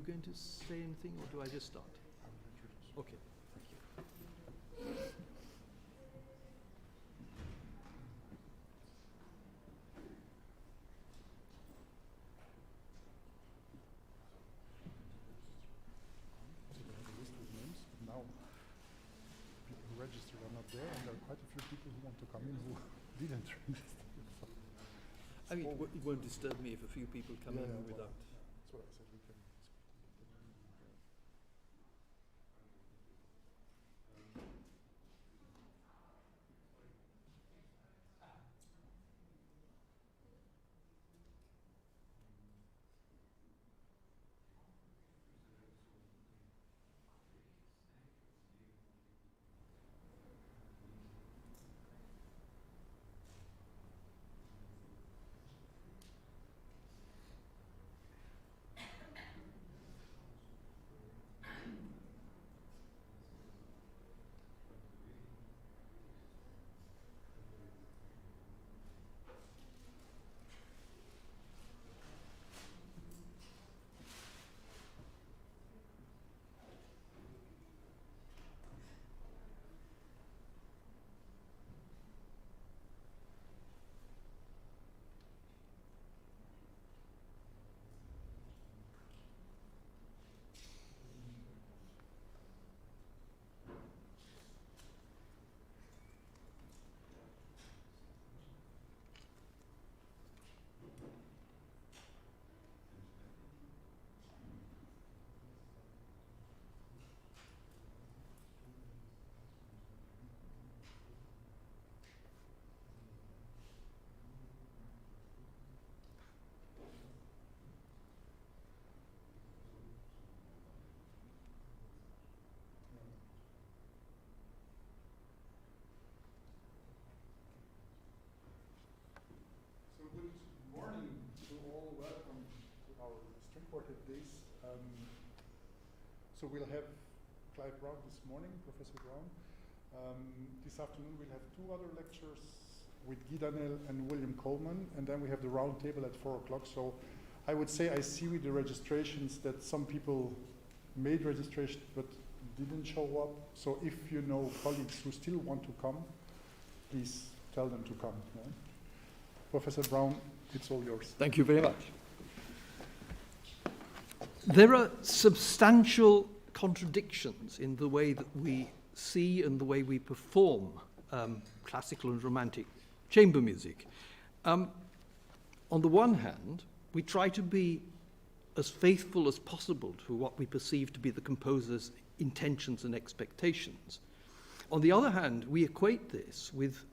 going to say anything, or do I just start? Okay. Now, people who registered are not there, and there are quite a few people who want to come in who didn't register. I mean, it won't disturb me if a few people come in without. That's what I said. We can. Good morning to all. Welcome to our string quartet days. So we'll have Clive Brown this morning, Professor Brown. This afternoon we'll have two other lectures with Guy Danel and William Coleman, and then we have the round table at 4 o'clock. So I would say I see with the registrations that some people made registration but didn't show up. So if you know colleagues who still want to come, please tell them to come. Yeah? Professor Brown, it's all yours. Thank you very much. There are substantial contradictions in the way that we see and the way we perform classical and romantic chamber music. On the one hand, we try to be as faithful as possible to what we perceive to be the composer's intentions and expectations. On the other hand, we equate this with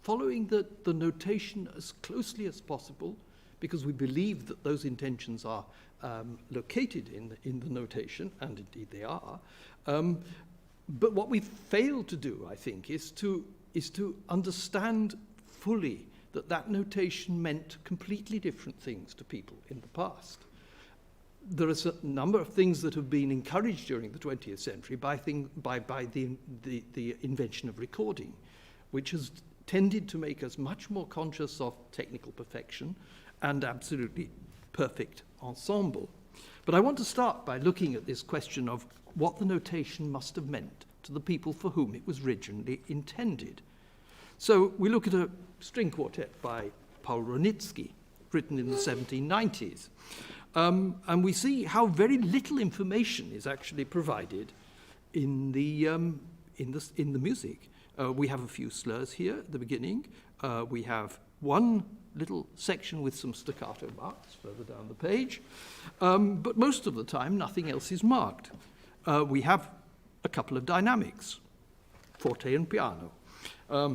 following the notation as closely as possible, because we believe that those intentions are located in the notation, and indeed they are. But what we fail to do, I think, is to understand fully that notation meant completely different things to people in the past. There are a number of things that have been encouraged during the 20th century by the invention of recording, which has tended to make us much more conscious of technical perfection and absolutely perfect ensemble. But I want to start by looking at this question of what the notation must have meant to the people for whom it was originally intended. So we look at a string quartet by Paul Wronitsky, written in the 1790s, and we see how very little information is actually provided in the music. We have a few slurs here at the beginning. We have one little section with some staccato marks further down the page. But most of the time, nothing else is marked. We have a couple of dynamics, forte and piano.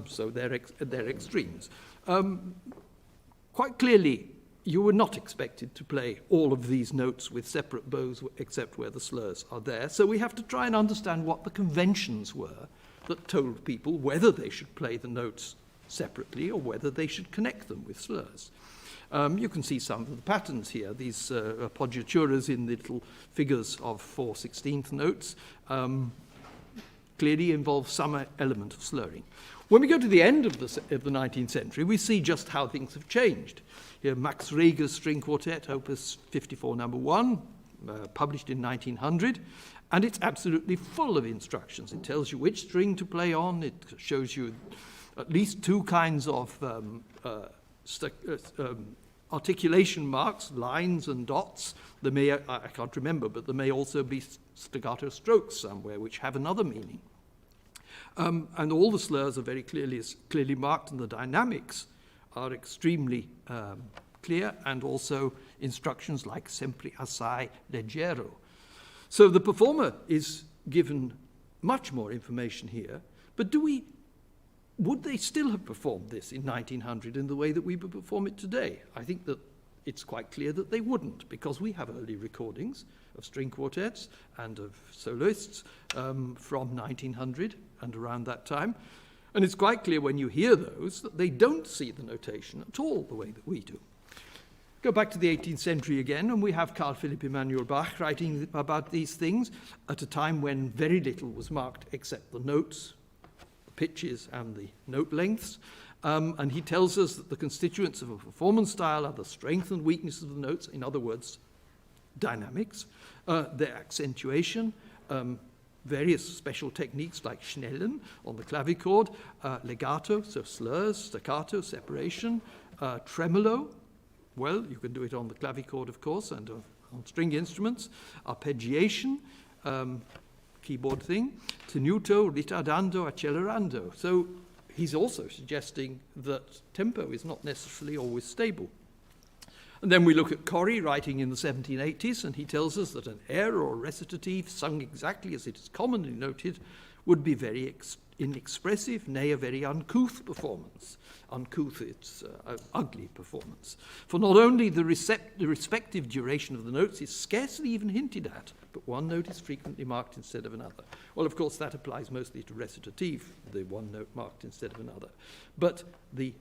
So they're extremes. Quite clearly, you were not expected to play all of these notes with separate bows, except where the slurs are there. So we have to try and understand what the conventions were that told people whether they should play the notes separately or whether they should connect them with slurs. You can see some of the patterns here. These appoggiaturas in the little figures of 4/16 notes clearly involve some element of slurring. When we go to the end of the 19th century, we see just how things have changed. Here, Max Reger's string quartet, opus 54, number 1, published in 1900, and it's absolutely full of instructions. It tells you which string to play on. It shows you at least two kinds of articulation marks, lines and dots. There may, I can't remember, but there may also be staccato strokes somewhere which have another meaning. And all the slurs are very clearly marked, and the dynamics are extremely clear, and also instructions like sempre assai leggero. So the performer is given much more information here, but would they still have performed this in 1900 in the way that we would perform it today? I think that it's quite clear that they wouldn't, because we have early recordings of string quartets and of soloists from 1900 and around that time. And it's quite clear when you hear those that they don't see the notation at all the way that we do. Go back to the 18th century again, and we have Carl Philipp Emanuel Bach writing about these things at a time when very little was marked except the notes, the pitches, and the note lengths. And he tells us that the constituents of a performance style are the strength and weakness of the notes, in other words, dynamics, their accentuation, various special techniques like Schnellen on the clavichord, legato, so slurs, staccato, separation, tremolo. Well, you can do it on the clavichord, of course, and on string instruments. Arpeggiation, keyboard thing. Tenuto, ritardando, accelerando. So he's also suggesting that tempo is not necessarily always stable. And then we look at Corrie writing in the 1780s, and he tells us that an air or recitative sung exactly as it is commonly noted would be very inexpressive, nay, a very uncouth performance. Uncouth, it's an ugly performance. For not only the respective duration of the notes is scarcely even hinted at, but one note is frequently marked instead of another. Well, of course, that applies mostly to recitative, the one note marked instead of another. But the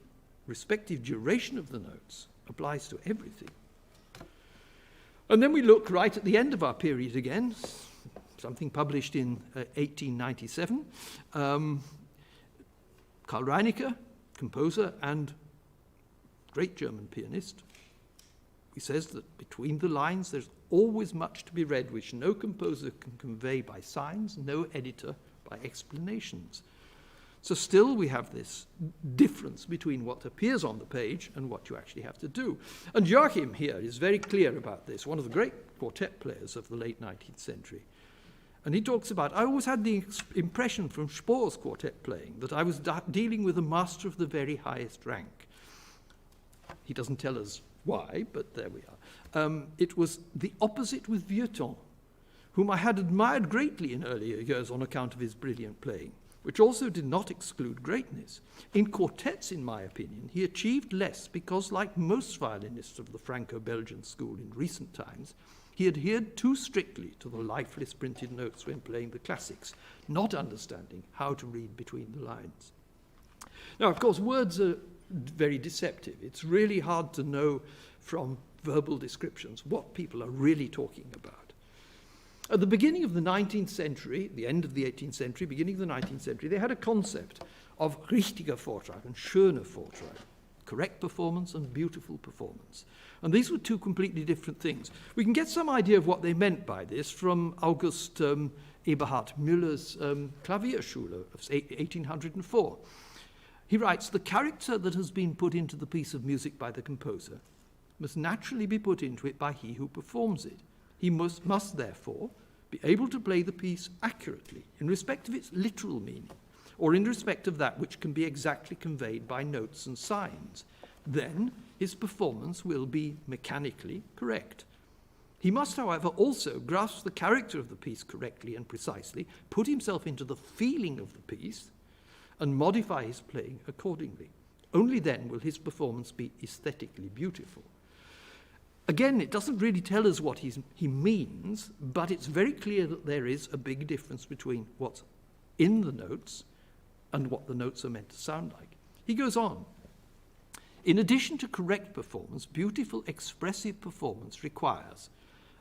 respective duration of the notes applies to everything. And then we look right at the end of our period again, something published in 1897. Karl Reinhardt, composer and great German pianist, he says that between the lines there's always much to be read which no composer can convey by signs, no editor by explanations. So still we have this difference between what appears on the page and what you actually have to do. And Joachim here is very clear about this, one of the great quartet players of the late 19th century. And he talks about, I always had the impression from Spohr's quartet playing that I was dealing with a master of the very highest rank. He doesn't tell us why, but there we are. It was the opposite with Vieuxtemps, whom I had admired greatly in earlier years on account of his brilliant playing, which also did not exclude greatness. In quartets, in my opinion, he achieved less because, like most violinists of the Franco-Belgian school in recent times, he adhered too strictly to the lifeless printed notes when playing the classics, not understanding how to read between the lines. Now, of course, words are very deceptive. It's really hard to know from verbal descriptions what people are really talking about. At the beginning of the 19th century, the end of the 18th century, beginning of the 19th century, they had a concept of richtiger Vortrag and schöner Vortrag, correct performance and beautiful performance. And these were two completely different things. We can get some idea of what they meant by this from August Eberhard Müller's Klavierschule of 1804. He writes, the character that has been put into the piece of music by the composer must naturally be put into it by he who performs it. He must therefore be able to play the piece accurately in respect of its literal meaning, or in respect of that which can be exactly conveyed by notes and signs. Then his performance will be mechanically correct. He must, however, also grasp the character of the piece correctly and precisely, put himself into the feeling of the piece, and modify his playing accordingly. Only then will his performance be aesthetically beautiful. Again, it doesn't really tell us what he means, but it's very clear that there is a big difference between what's in the notes and what the notes are meant to sound like. He goes on. In addition to correct performance, beautiful expressive performance requires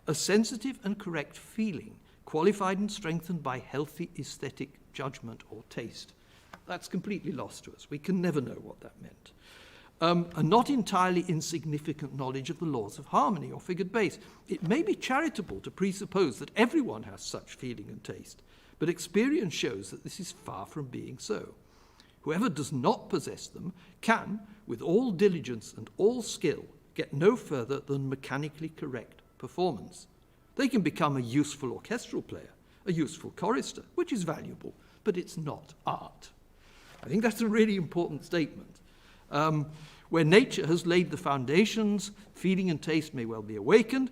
a sensitive and correct feeling, qualified and strengthened by healthy aesthetic judgment or taste. That's completely lost to us. We can never know what that meant. a not entirely insignificant knowledge of the laws of harmony or figured bass. It may be charitable to presuppose that everyone has such feeling and taste, but experience shows that this is far from being so. Whoever does not possess them can, with all diligence and all skill, get no further than mechanically correct performance. They can become a useful orchestral player, a useful chorister, which is valuable, but it's not art. I think that's a really important statement. Where nature has laid the foundations, feeling and taste may well be awakened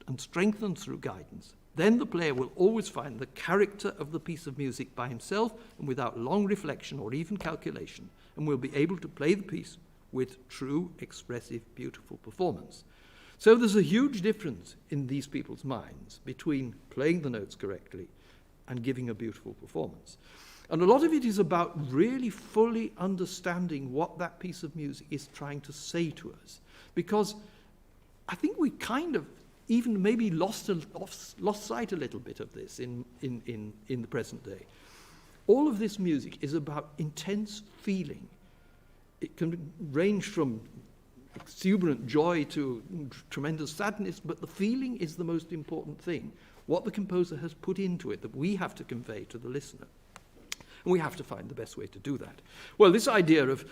and strengthened through guidance. Then the player will always find the character of the piece of music by himself and without long reflection or even calculation, and will be able to play the piece with true, expressive, beautiful performance. So there's a huge difference in these people's minds between playing the notes correctly and giving a beautiful performance. And a lot of it is about really fully understanding what that piece of music is trying to say to us. Because I think we kind of even maybe lost sight a little bit of this in the present day. All of this music is about intense feeling. It can range from exuberant joy to tremendous sadness, but the feeling is the most important thing. What the composer has put into it that we have to convey to the listener. And we have to find the best way to do that. Well, this idea of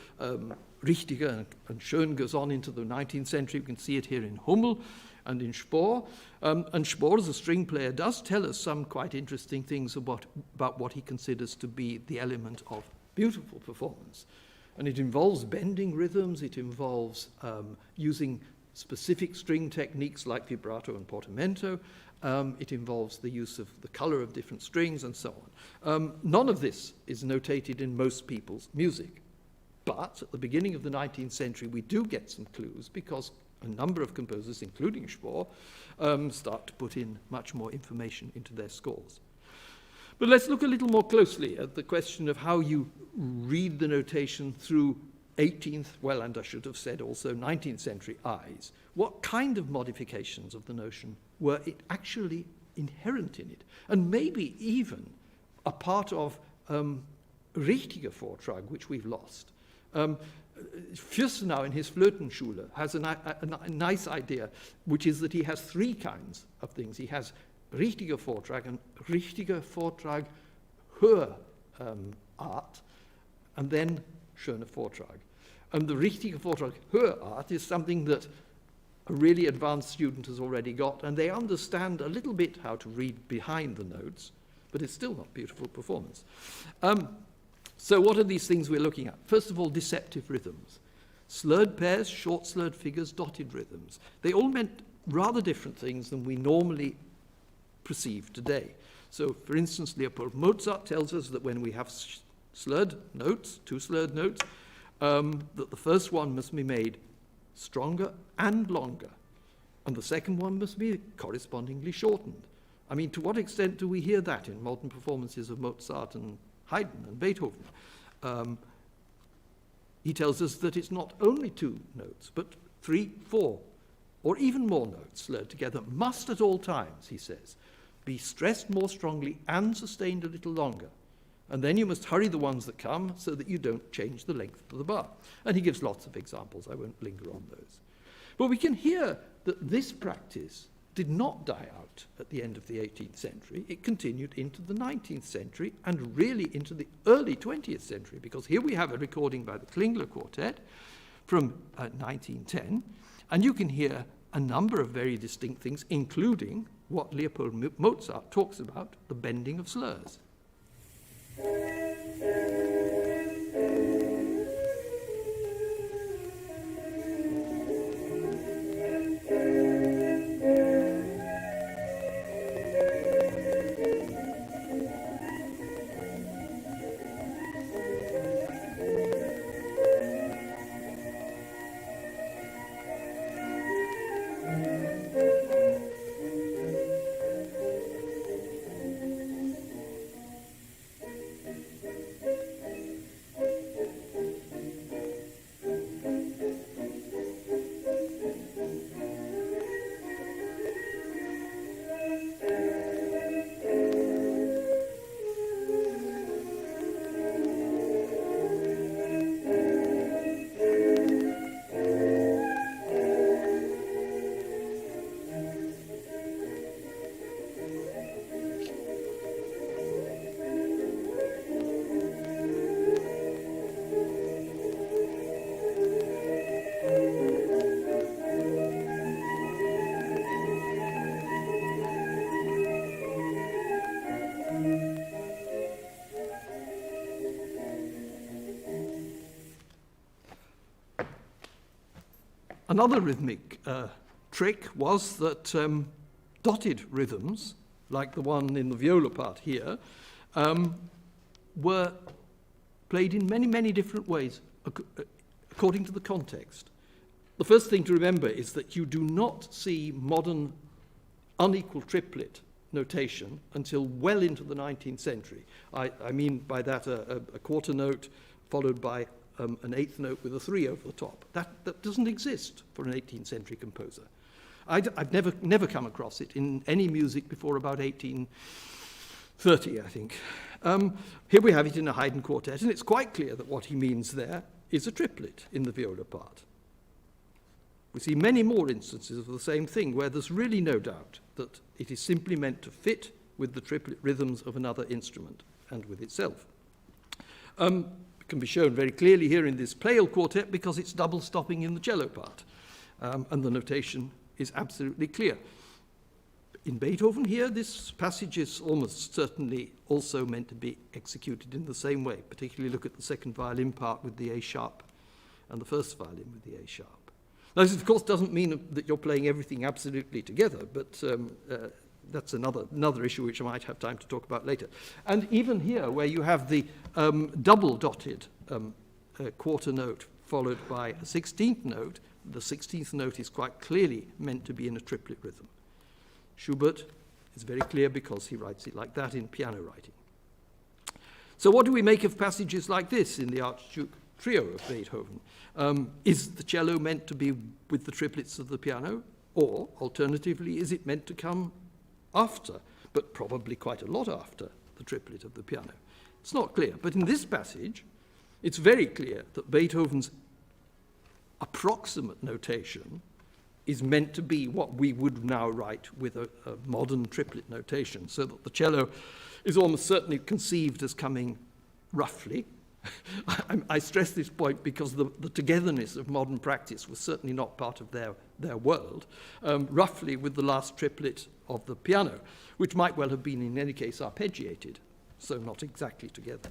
Richtiger and Schön goes on into the 19th century. We can see it here in Hummel and in Spohr. And Spohr, as a string player, does tell us some quite interesting things about what he considers to be the element of beautiful performance. And it involves bending rhythms. It involves using specific string techniques like vibrato and portamento. It involves the use of the color of different strings and so on. None of this is notated in most people's music. But at the beginning of the 19th century, we do get some clues because a number of composers, including Spohr, start to put in much more information into their scores. But let's look a little more closely at the question of how you read the notation through 18th, well, and I should have said also 19th century eyes. What kind of modifications of the notion were it actually inherent in it? And maybe even a part of richtiger Vortrag, which we've lost. Fürstenau in his Flötenschule has a nice idea, which is that he has three kinds of things. He has richtiger Vortrag and richtiger Vortrag höher Art, and then schöner Vortrag. And the richtiger Vortrag höher Art is something that a really advanced student has already got, and they understand a little bit how to read behind the notes, but it's still not beautiful performance. So what are these things we're looking at? First of all, deceptive rhythms. Slurred pairs, short slurred figures, dotted rhythms. They all meant rather different things than we normally perceive today. So, for instance, Leopold Mozart tells us that when we have slurred notes, two slurred notes, that the first one must be made stronger and longer, and the second one must be correspondingly shortened. I mean, to what extent do we hear that in modern performances of Mozart and Haydn and Beethoven? He tells us that it's not only two notes, but 3, 4, or even more notes slurred together must at all times, he says, be stressed more strongly and sustained a little longer. And then you must hurry the ones that come so that you don't change the length of the bar. And he gives lots of examples. I won't linger on those. But we can hear that this practice did not die out at the end of the 18th century. It continued into the 19th century and really into the early 20th century, because here we have a recording by the Klingler Quartet from 1910, and you can hear a number of very distinct things, including what Leopold Mozart talks about, the bending of slurs. Another rhythmic trick was that dotted rhythms, like the one in the viola part here, were played in many, many different ways according to the context. The first thing to remember is that you do not see modern unequal triplet notation until well into the 19th century. I mean by that a quarter note followed by an eighth note with a 3 over the top. That doesn't exist for an 18th century composer. I've never come across it in any music before about 1830, I think. Here we have it in a Haydn quartet, and it's quite clear that what he means there is a triplet in the viola part. We see many more instances of the same thing where there's really no doubt that it is simply meant to fit with the triplet rhythms of another instrument and with itself. It can be shown very clearly here in this Pleyel quartet because it's double stopping in the cello part, and the notation is absolutely clear. In Beethoven here, this passage is almost certainly also meant to be executed in the same way. Particularly look at the second violin part with the A sharp and the first violin with the A sharp. Now, this, of course, doesn't mean that you're playing everything absolutely together, but that's another issue which I might have time to talk about later. And even here, where you have the double dotted quarter note followed by a 16th note, the 16th note is quite clearly meant to be in a triplet rhythm. Schubert is very clear because he writes it like that in piano writing. So what do we make of passages like this in the Archduke Trio of Beethoven? Is the cello meant to be with the triplets of the piano? Or, alternatively, is it meant to come after, but probably quite a lot after, the triplet of the piano? It's not clear. But in this passage, it's very clear that Beethoven's approximate notation is meant to be what we would now write with a modern triplet notation, so that the cello is almost certainly conceived as coming roughly. I stress this point because the togetherness of modern practice was certainly not part of their world, roughly with the last triplet of the piano, which might well have been in any case arpeggiated, so not exactly together.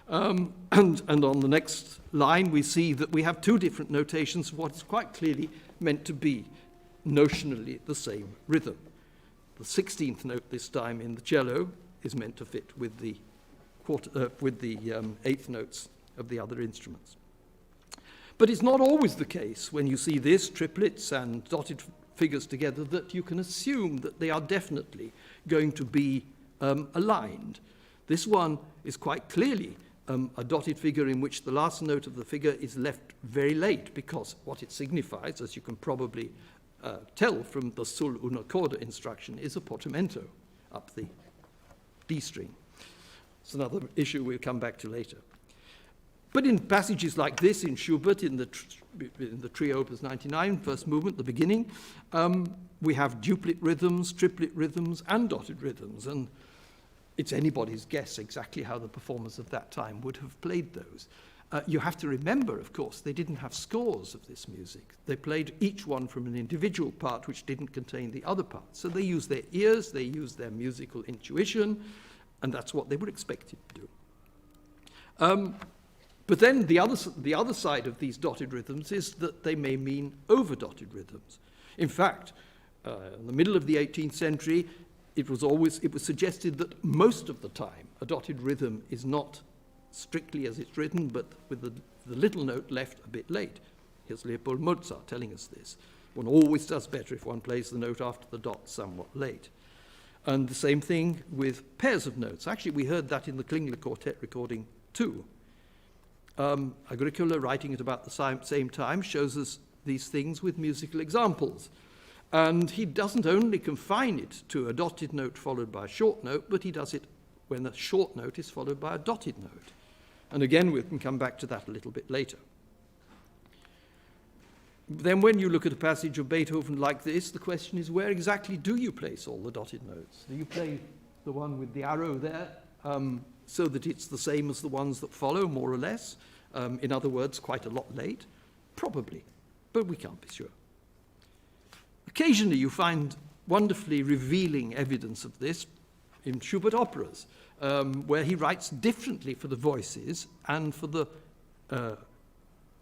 And on the next line we see that we have two different notations of what is quite clearly meant to be notionally the same rhythm. The 16th note this time in the cello is meant to fit with the eighth notes of the other instruments. But it's not always the case when you see this, triplets and dotted figures together, that you can assume that they are definitely going to be aligned. This one is quite clearly a dotted figure in which the last note of the figure is left very late, because what it signifies, as you can probably tell from the sul una corda instruction, is a portamento up the D string. It's another issue we'll come back to later. But in passages like this in Schubert, in the Trio Opus 99, first movement, the beginning, we have duplet rhythms, triplet rhythms, and dotted rhythms. And it's anybody's guess exactly how the performers of that time would have played those. You have to remember, of course, they didn't have scores of this music. They played each one from an individual part which didn't contain the other parts. So they used their ears, they used their musical intuition, and that's what they were expected to do. But then the other side of these dotted rhythms is that they may mean over-dotted rhythms. In fact, in the middle of the 18th century, it was suggested that most of the time a dotted rhythm is not strictly as it's written, but with the little note left a bit late. Here's Leopold Mozart telling us this. One always does better if one plays the note after the dot somewhat late. And the same thing with pairs of notes. Actually, we heard that in the Klingler Quartet recording too. Agricola, writing at about the same time, shows us these things with musical examples. And he doesn't only confine it to a dotted note followed by a short note, but he does it when a short note is followed by a dotted note. And again, we can come back to that a little bit later. Then when you look at a passage of Beethoven like this, the question is, where exactly do you place all the dotted notes? Do you play the one with the arrow there so that it's the same as the ones that follow, more or less? In other words, quite a lot late? Probably, but we can't be sure. Occasionally you find wonderfully revealing evidence of this in Schubert operas, where he writes differently for the voices and for the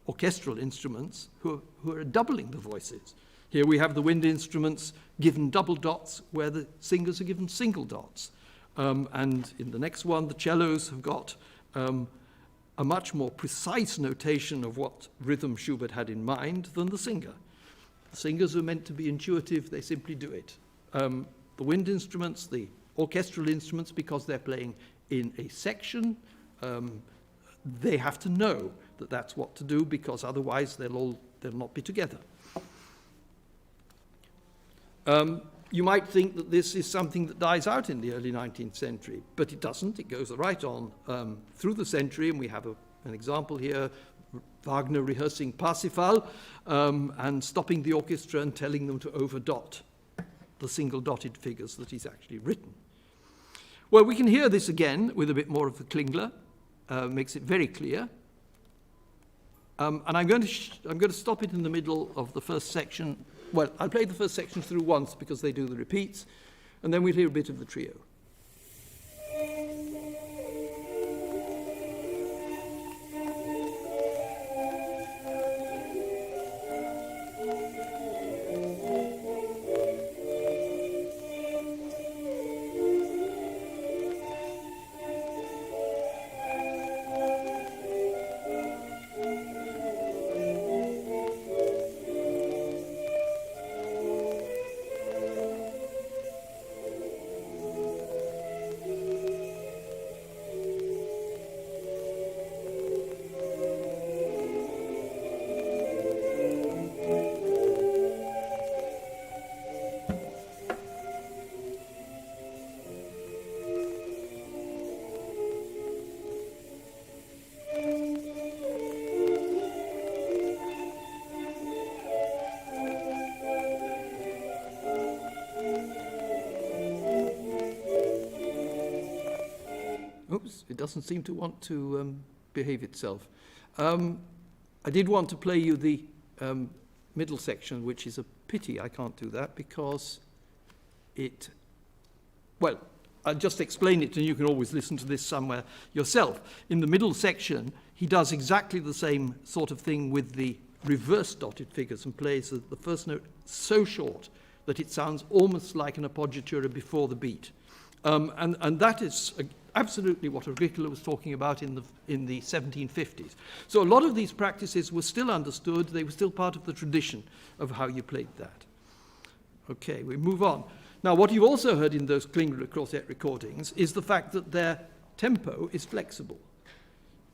orchestral instruments who are doubling the voices. Here we have the wind instruments given double dots where the singers are given single dots. And in the next one, the cellos have got a much more precise notation of what rhythm Schubert had in mind than the singer. The singers are meant to be intuitive, they simply do it. The wind instruments, the orchestral instruments, because they're playing in a section, they have to know that that's what to do, because otherwise they'll not be together. You might think that this is something that dies out in the early 19th century, but it doesn't. It goes right on through the century, and we have an example here, Wagner rehearsing Parsifal and stopping the orchestra and telling them to overdot the single dotted figures that he's actually written. Well, we can hear this again with a bit more of the Klingler, makes it very clear. And I'm going to stop it in the middle of the first section. Well, I'll play the first section through once because they do the repeats, and then we'll hear a bit of the trio. Oops, it doesn't seem to want to behave itself. I did want to play you the middle section, which is a pity I can't do that because well, I'll just explain it and you can always listen to this somewhere yourself. In the middle section, he does exactly the same sort of thing with the reverse dotted figures and plays the first note so short that it sounds almost like an appoggiatura before the beat. And that is absolutely what Agricola was talking about in the 1750s. So a lot of these practices were still understood. They were still part of the tradition of how you played that. Okay, we move on. Now, what you've also heard in those Klingler quartet recordings is the fact that their tempo is flexible.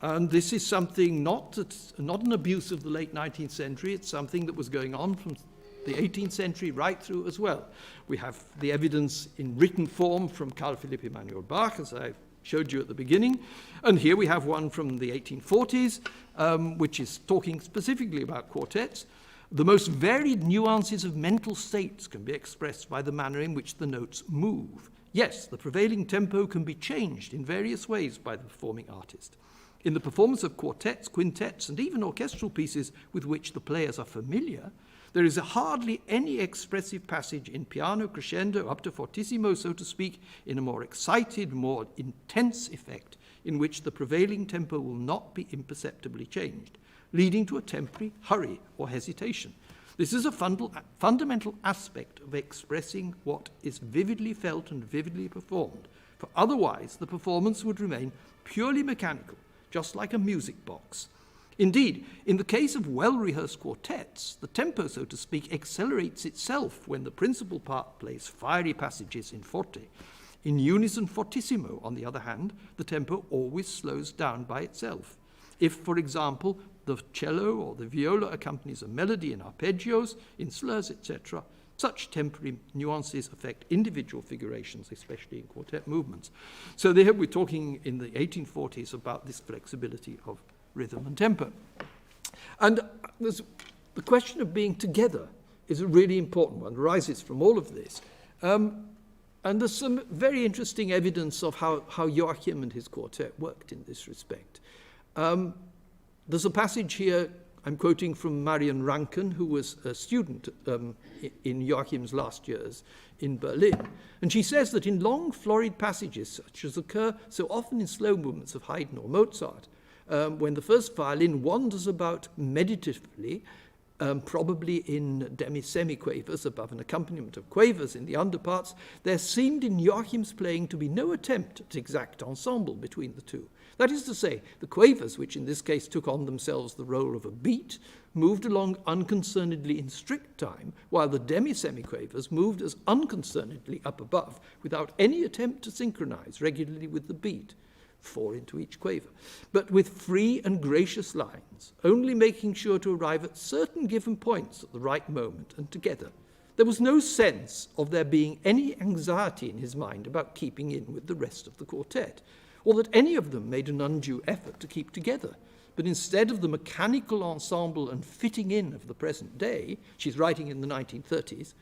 And this is something not an abuse of the late 19th century. It's something that was going on from the 18th century right through as well. We have the evidence in written form from Carl Philipp Emanuel Bach, as I showed you at the beginning. And here we have one from the 1840s, which is talking specifically about quartets. The most varied nuances of mental states can be expressed by the manner in which the notes move. Yes, the prevailing tempo can be changed in various ways by the performing artist. In the performance of quartets, quintets, and even orchestral pieces with which the players are familiar, there is hardly any expressive passage in piano crescendo up to fortissimo, so to speak, in a more excited, more intense effect in which the prevailing tempo will not be imperceptibly changed, leading to a temporary hurry or hesitation. This is a fundamental aspect of expressing what is vividly felt and vividly performed, for otherwise the performance would remain purely mechanical, just like a music box. Indeed, in the case of well-rehearsed quartets, the tempo, so to speak, accelerates itself when the principal part plays fiery passages in forte. In unison fortissimo, on the other hand, the tempo always slows down by itself. If, for example, the cello or the viola accompanies a melody in arpeggios, in slurs, etc., such temporary nuances affect individual figurations, especially in quartet movements. So there we're talking in the 1840s about this flexibility of rhythm and tempo. And the question of being together is a really important one, arises from all of this. And there's some very interesting evidence of how Joachim and his quartet worked in this respect. There's a passage here I'm quoting from Marion Rankin, who was a student in Joachim's last years in Berlin. And she says that in long, florid passages, such as occur so often in slow movements of Haydn or Mozart, when the first violin wanders about meditatively, probably in demi-semi-quavers above an accompaniment of quavers in the underparts, there seemed in Joachim's playing to be no attempt at exact ensemble between the two. That is to say, the quavers, which in this case took on themselves the role of a beat, moved along unconcernedly in strict time, while the demi-semi-quavers moved as unconcernedly up above, without any attempt to synchronize regularly with the beat, 4 into each quaver, but with free and gracious lines, only making sure to arrive at certain given points at the right moment and together. There was no sense of there being any anxiety in his mind about keeping in with the rest of the quartet, or that any of them made an undue effort to keep together. But instead of the mechanical ensemble and fitting in of the present day, she's writing in the 1930s,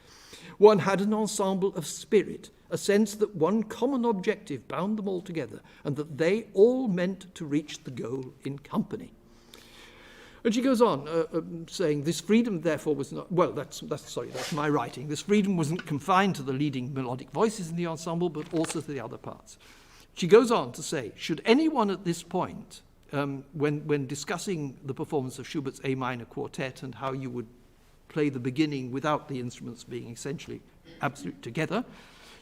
one had an ensemble of spirit, a sense that one common objective bound them all together, and that they all meant to reach the goal in company. And she goes on, saying, this freedom, therefore, was not, well, that's my writing. This freedom wasn't confined to the leading melodic voices in the ensemble, but also to the other parts. She goes on to say, should anyone at this point, when discussing the performance of Schubert's A minor quartet and how you would play the beginning without the instruments being essentially absolute together,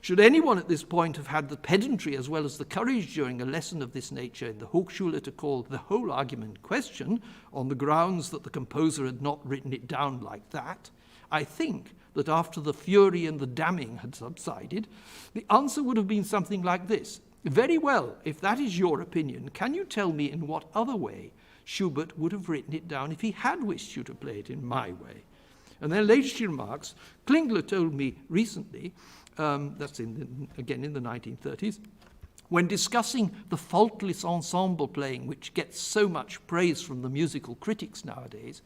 should anyone at this point have had the pedantry as well as the courage during a lesson of this nature in the Hochschule to call the whole argument in question on the grounds that the composer had not written it down like that, I think that after the fury and the damning had subsided, the answer would have been something like this. Very well, if that is your opinion, can you tell me in what other way Schubert would have written it down if he had wished you to play it in my way? And then later she remarks, Klingler told me recently, that's again in the 1930s, when discussing the faultless ensemble playing which gets so much praise from the musical critics nowadays,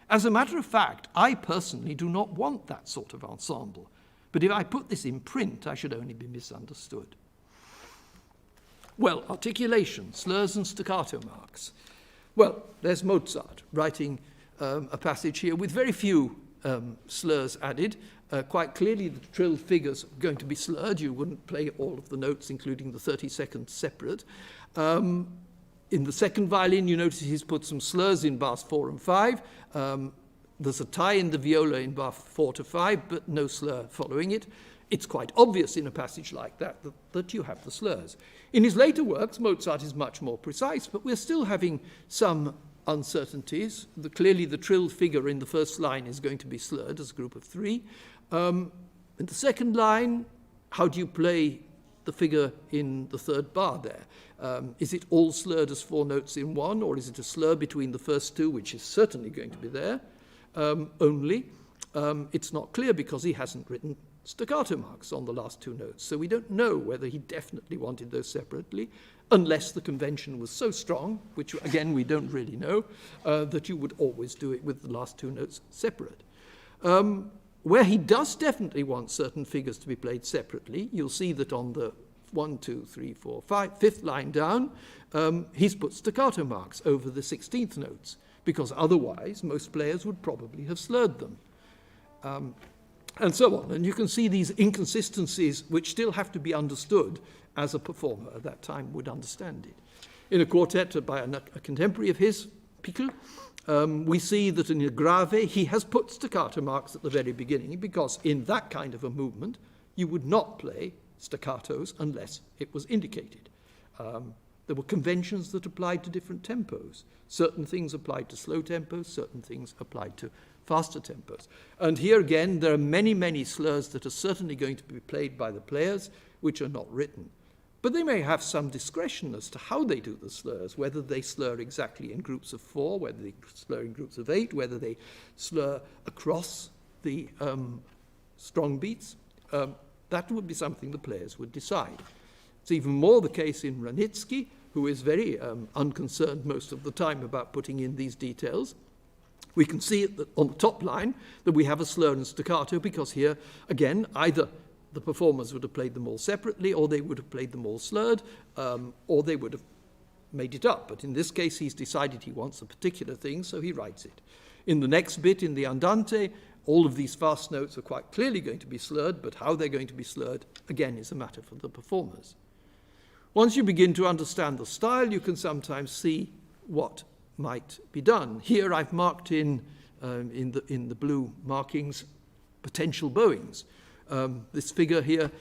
as a matter of fact, I personally do not want that sort of ensemble. But if I put this in print, I should only be misunderstood. Well, articulation, slurs and staccato marks. Well, there's Mozart writing a passage here with very few slurs added. Quite clearly the trill figures are going to be slurred. You wouldn't play all of the notes, including the 30 seconds separate. In the second violin, you notice he's put some slurs in bars 4 and 5. There's a tie in the viola in bar 4 to 5, but no slur following it. It's quite obvious in a passage like that you have the slurs. In his later works, Mozart is much more precise, but we're still having some uncertainties. Clearly, the trill figure in the first line is going to be slurred as a group of 3. In the second line, how do you play the figure in the third bar there? Is it all slurred as 4 notes in one, or is it a slur between the first 2, which is certainly going to be there? Only, it's not clear because he hasn't written staccato marks on the last 2 notes, so we don't know whether he definitely wanted those separately, unless the convention was so strong, which again we don't really know, that you would always do it with the last 2 notes separate. Where he does definitely want certain figures to be played separately, you'll see that on the 1, 2, 3, 4, 5, 5th line down, he's put staccato marks over the 16th notes, because otherwise most players would probably have slurred them. And so on. And you can see these inconsistencies which still have to be understood as a performer at that time would understand it. In a quartet by a contemporary of his, Pickel, we see that in a grave he has put staccato marks at the very beginning, because in that kind of a movement you would not play staccatos unless it was indicated. There were conventions that applied to different tempos. Certain things applied to slow tempos, certain things applied to faster tempos. And here again, there are many, many slurs that are certainly going to be played by the players, which are not written. But they may have some discretion as to how they do the slurs, whether they slur exactly in groups of 4, whether they slur in groups of 8, whether they slur across the strong beats. That would be something the players would decide. It's even more the case in Wranitzky, who is very unconcerned most of the time about putting in these details. We can see it on the top line that we have a slur and staccato, because here, again, either the performers would have played them all separately, or they would have played them all slurred, or they would have made it up. But in this case, he's decided he wants a particular thing, so he writes it. In the next bit, in the Andante, all of these fast notes are quite clearly going to be slurred, but how they're going to be slurred, again, is a matter for the performers. Once you begin to understand the style, you can sometimes see what might be done. Here I've marked in the blue markings potential bowings. This figure here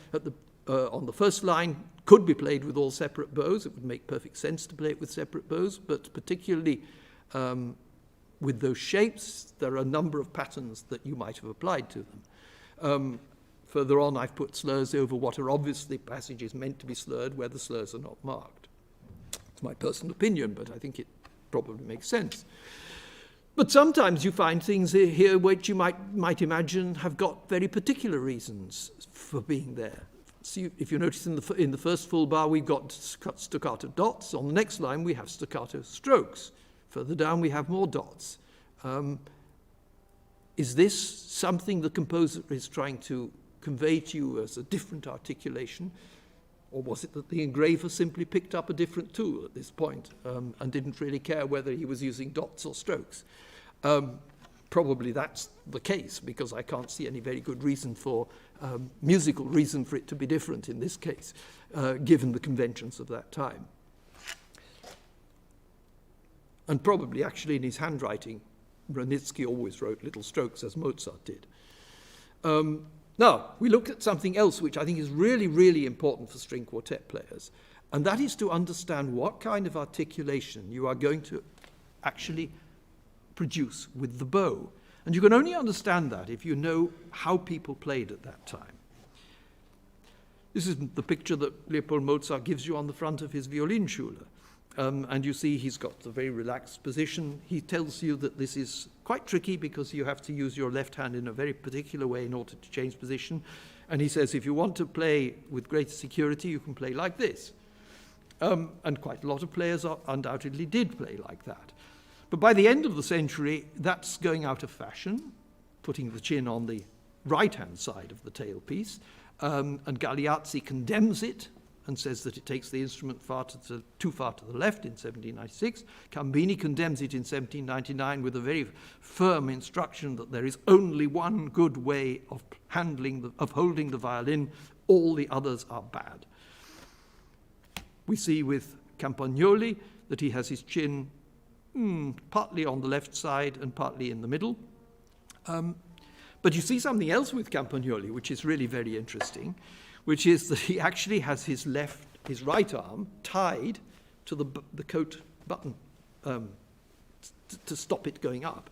on the first line could be played with all separate bows. It would make perfect sense to play it with separate bows, but particularly with those shapes, there are a number of patterns that you might have applied to them. Further on, I've put slurs over what are obviously passages meant to be slurred where the slurs are not marked. It's my personal opinion, but I think it probably makes sense. But sometimes you find things here which you might imagine have got very particular reasons for being there. So if you notice in the first full bar, we've got staccato dots. On the next line, we have staccato strokes. Further down, we have more dots. Is this something the composer is trying to convey to you as a different articulation? Or was it that the engraver simply picked up a different tool at this point and didn't really care whether he was using dots or strokes? Probably that's the case, because I can't see any very good reason for, musical reason for it to be different in this case, given the conventions of that time. And probably actually in his handwriting, Branitzky always wrote little strokes as Mozart did. Now, we look at something else which I think is really, really important for string quartet players, and that is to understand what kind of articulation you are going to actually produce with the bow. And you can only understand that if you know how people played at that time. This is the picture that Leopold Mozart gives you on the front of his Violinschule. And you see he's got the very relaxed position. He tells you that this is quite tricky because you have to use your left hand in a very particular way in order to change position. And he says if you want to play with greater security, you can play like this. And quite a lot of players undoubtedly did play like that. But by the end of the century, that's going out of fashion, putting the chin on the right-hand side of the tailpiece. And Galeazzi condemns it and says that it takes the instrument too far to the left in 1796. Cambini condemns it in 1799 with a very firm instruction that there is only one good way of holding the violin, all the others are bad. We see with Campagnoli that he has his chin partly on the left side and partly in the middle. But you see something else with Campagnoli, which is really very interesting, which is that he actually has his right arm tied to the coat button to stop it going up.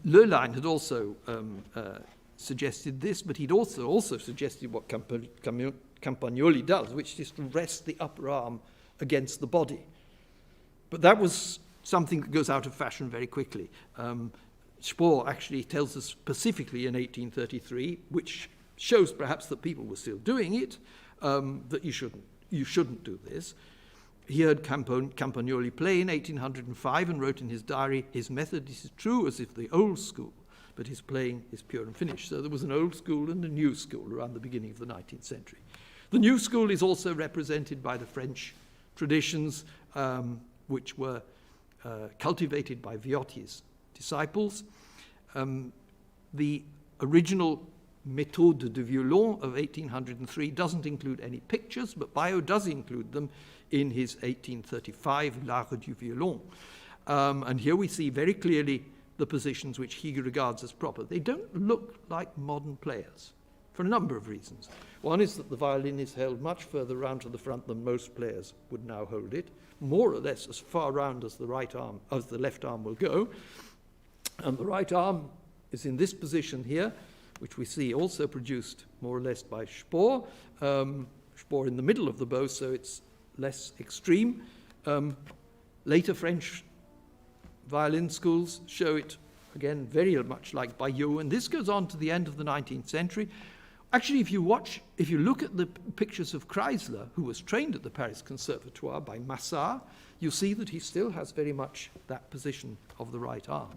Löhlein had also suggested this, but he'd also suggested what Campagnoli does, which is to rest the upper arm against the body. But that was something that goes out of fashion very quickly. Spohr actually tells us specifically in 1833, which shows perhaps that people were still doing it, that you shouldn't do this. He heard Campagnoli play in 1805 and wrote in his diary, his method is true as if the old school, but his playing is pure and finished. So there was an old school and a new school around the beginning of the 19th century. The new school is also represented by the French traditions, which were cultivated by Viotti's disciples. The original Méthode de violon of 1803 doesn't include any pictures, but Baillot does include them in his 1835 L'Art du violon. And here we see very clearly the positions which he regards as proper. They don't look like modern players for a number of reasons. One is that the violin is held much further round to the front than most players would now hold it, more or less as far round as the left arm will go. And the right arm is in this position here, which we see also produced more or less by Spohr. Spohr in the middle of the bow, so it's less extreme. Later French violin schools show it, again, very much like Baillot, and this goes on to the end of the 19th century. Actually, if you look at the pictures of Kreisler, who was trained at the Paris Conservatoire by Massart, you see that he still has very much that position of the right arm.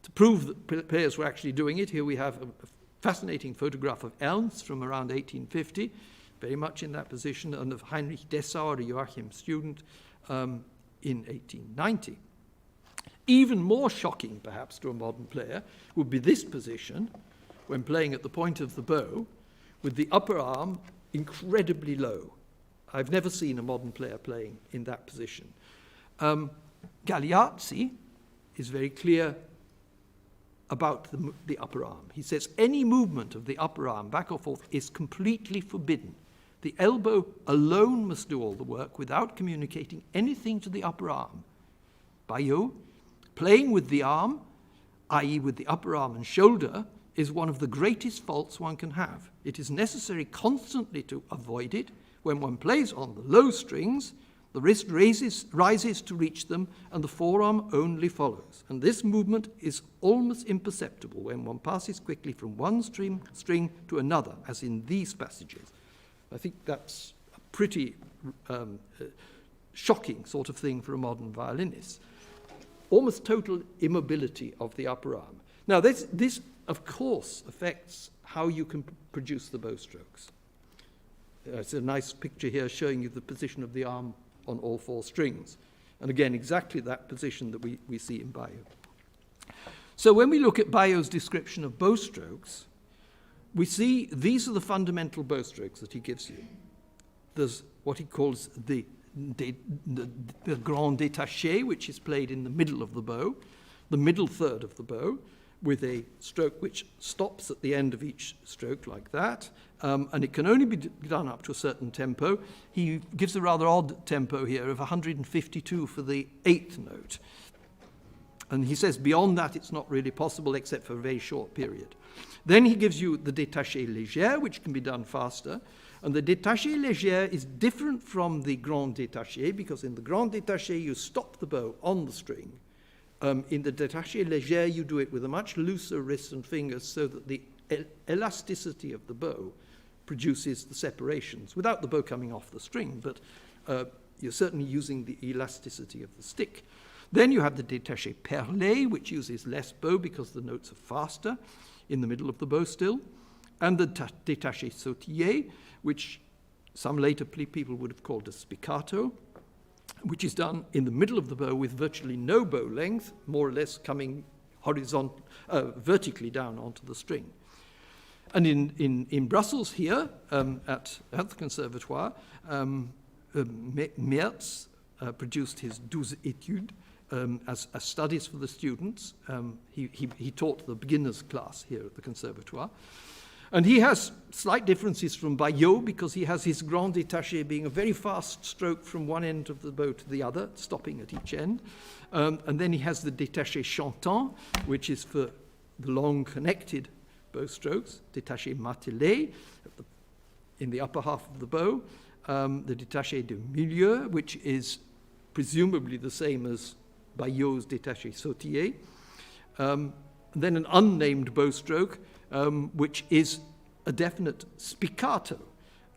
To prove that players were actually doing it, here we have a fascinating photograph of Ernst from around 1850, very much in that position, and of Heinrich Dessauer, a Joachim student, in 1890. Even more shocking, perhaps, to a modern player would be this position when playing at the point of the bow, with the upper arm incredibly low. I've never seen a modern player playing in that position. Galeazzi is very clear about the upper arm. He says any movement of the upper arm back or forth is completely forbidden. The elbow alone must do all the work without communicating anything to the upper arm. Baillot, playing with the arm, i.e. with the upper arm and shoulder, is one of the greatest faults one can have. It is necessary constantly to avoid it. When one plays on the low strings, the wrist rises to reach them, and the forearm only follows. And this movement is almost imperceptible when one passes quickly from one string to another, as in these passages. I think that's a pretty shocking sort of thing for a modern violinist. Almost total immobility of the upper arm. Now, this of course, affects how you can produce the bow strokes. It's a nice picture here showing you the position of the arm on all four strings. And again, exactly that position that we see in Baillot. So when we look at Baillot's description of bow strokes, we see these are the fundamental bow strokes that he gives you. There's what he calls the grand détaché, which is played in the middle of the bow, the middle third of the bow, with a stroke which stops at the end of each stroke like that, and it can only be done up to a certain tempo. He gives a rather odd tempo here of 152 for the 8th note. And he says beyond that it's not really possible except for a very short period. Then he gives you the Detached Legere, which can be done faster. And the Detached Legere is different from the Grand Détaché, because in the Grand Détaché you stop the bow on the string. In the Detached Legere you do it with a much looser wrist and fingers so that the elasticity of the bow produces the separations without the bow coming off the string, but you're certainly using the elasticity of the stick. Then you have the Détaché Perlé, which uses less bow because the notes are faster in the middle of the bow still, and the Détaché Sautillé, which some later people would have called a spiccato, which is done in the middle of the bow with virtually no bow length, more or less coming vertically down onto the string. And in Brussels here, at the Conservatoire, Merz produced his 12 études as studies for the students. He taught the beginners class here at the Conservatoire. And he has slight differences from Baillot because he has his grand détaché being a very fast stroke from one end of the bow to the other, stopping at each end. And then he has the détaché chantant, which is for the long connected bow strokes, détaché martelé in the upper half of the bow, the détaché de milieu, which is presumably the same as Baillot's détaché sautillé, then an unnamed bow stroke, which is a definite spiccato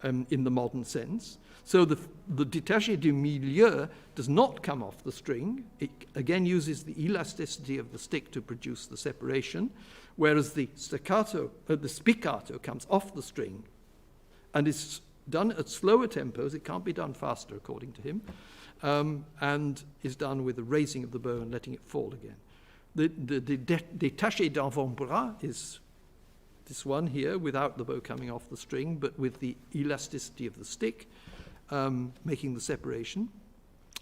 in the modern sense. So the détaché du milieu does not come off the string. It again uses the elasticity of the stick to produce the separation, whereas the spiccato comes off the string and is done at slower tempos. It can't be done faster, according to him, and is done with the raising of the bow and letting it fall again. The détaché d'avant-bras is this one here, without the bow coming off the string, but with the elasticity of the stick, making the separation.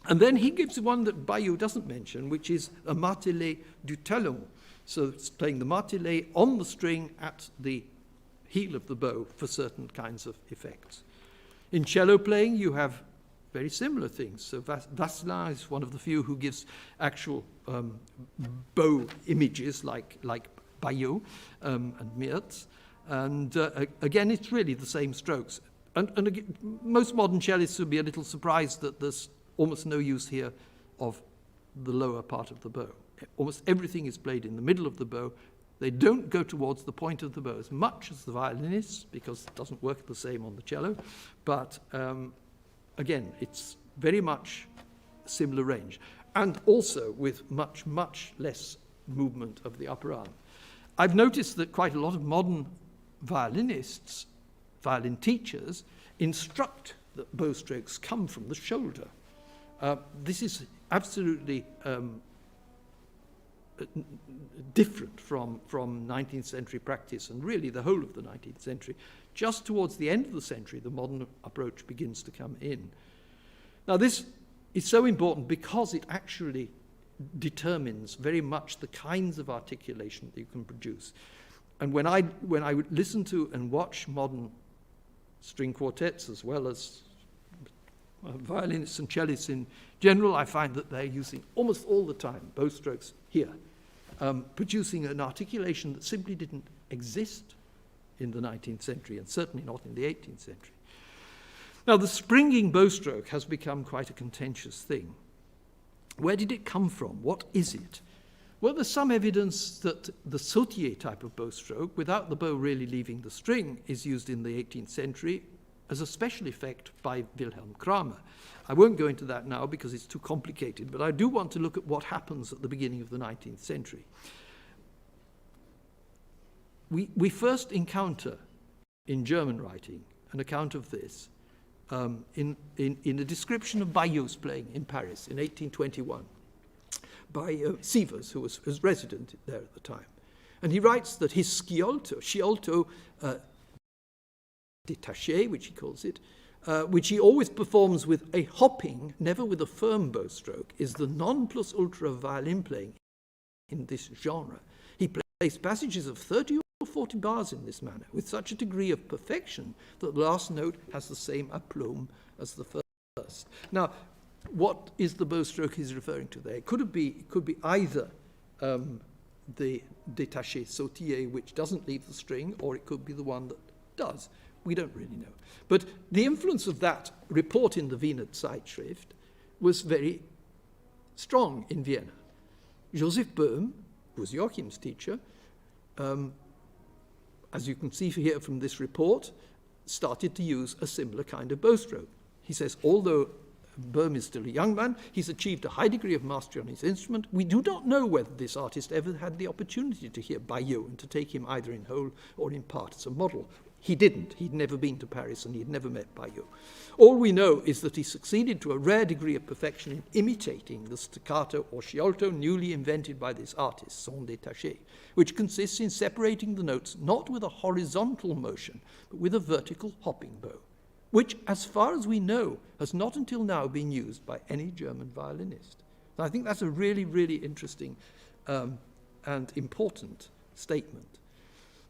And then he gives one that Baillot doesn't mention, which is a martelé du talon. So it's playing the martelé on the string at the heel of the bow for certain kinds of effects. In cello playing, you have very similar things. So Vasselin is one of the few who gives actual bow images like Baillot and Merz. And again, it's really the same strokes. And again, most modern cellists would be a little surprised that there's almost no use here of the lower part of the bow. Almost everything is played in the middle of the bow. They don't go towards the point of the bow as much as the violinists, because it doesn't work the same on the cello. But again, it's very much a similar range. And also with much, much less movement of the upper arm. I've noticed that quite a lot of modern violinists, violin teachers, instruct that bow strokes come from the shoulder. This is absolutely different from 19th century practice, and really the whole of the 19th century. Just towards the end of the century, the modern approach begins to come in. Now, this is so important because it actually determines very much the kinds of articulation that you can produce. And when I would listen to and watch modern string quartets, as well as violinists and cellists in general, I find that they're using almost all the time bowstrokes here, producing an articulation that simply didn't exist in the 19th century, and certainly not in the 18th century. Now, the springing bowstroke has become quite a contentious thing. Where did it come from? What is it? Well, there's some evidence that the sautier type of bowstroke, without the bow really leaving the string, is used in the 18th century as a special effect by Wilhelm Kramer. I won't go into that now because it's too complicated, but I do want to look at what happens at the beginning of the 19th century. We first encounter in German writing an account of this in a description of Bayeu's playing in Paris in 1821 by Sievers, who was resident there at the time. And he writes that his sciolto détaché, which he calls it, which he always performs with a hopping, never with a firm bowstroke, is the non plus ultra of violin playing in this genre. He plays passages of 30 or 40 bars in this manner, with such a degree of perfection that the last note has the same aplomb as the first. Now, what is the bowstroke he's referring to there? It could be either the détaché sautier, which doesn't leave the string, or it could be the one that does. We don't really know. But the influence of that report in the Wiener Zeitschrift was very strong in Vienna. Joseph Böhm, who was Joachim's teacher, as you can see here from this report, started to use a similar kind of bowstroke. He says, although Böhm is still a young man, he's achieved a high degree of mastery on his instrument. We do not know whether this artist ever had the opportunity to hear Bayeux and to take him either in whole or in part as a model. He didn't. He'd never been to Paris and he'd never met Bayeux. All we know is that he succeeded to a rare degree of perfection in imitating the staccato or sciolto newly invented by this artist, son détaché, which consists in separating the notes not with a horizontal motion, but with a vertical hopping bow, which, as far as we know, has not until now been used by any German violinist. And I think that's a really, really interesting and important statement.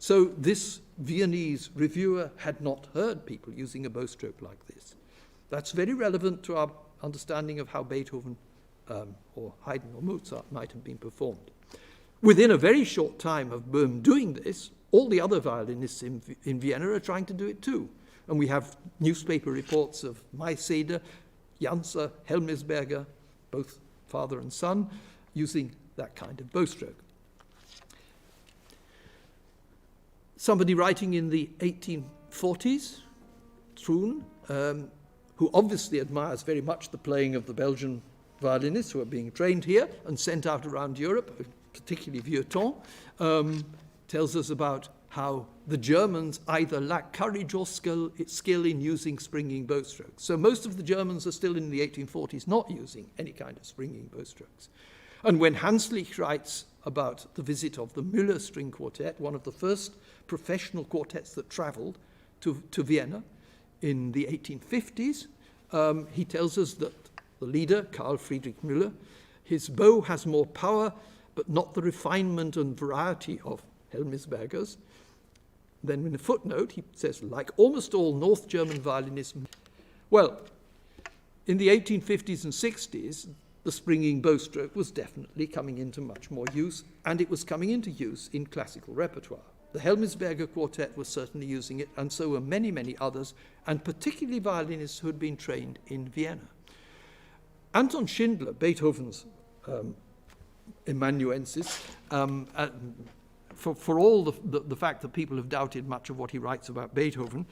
So this Viennese reviewer had not heard people using a bowstroke like this. That's very relevant to our understanding of how Beethoven or Haydn or Mozart might have been performed. Within a very short time of Böhm doing this, all the other violinists in Vienna are trying to do it too. And we have newspaper reports of Mayseder, Janser, Helmesberger, both father and son, using that kind of bowstroke. Somebody writing in the 1840s, Troon, who obviously admires very much the playing of the Belgian violinists who are being trained here and sent out around Europe, particularly Vieuxtemps, tells us about how the Germans either lack courage or skill in using springing bowstrokes. So most of the Germans are still in the 1840s not using any kind of springing bowstrokes. And when Hanslick writes about the visit of the Müller String Quartet, one of the first professional quartets that traveled to Vienna in the 1850s, he tells us that the leader, Karl Friedrich Müller, his bow has more power, but not the refinement and variety of Helmesberger's. Then in a footnote, he says, like almost all North German violinists, well, in the 1850s and 60s, the springing bowstroke was definitely coming into much more use, and it was coming into use in classical repertoire. The Helmesberger Quartet was certainly using it, and so were many, many others, and particularly violinists who had been trained in Vienna. Anton Schindler, Beethoven's amanuensis, for all the fact that people have doubted much of what he writes about Beethoven,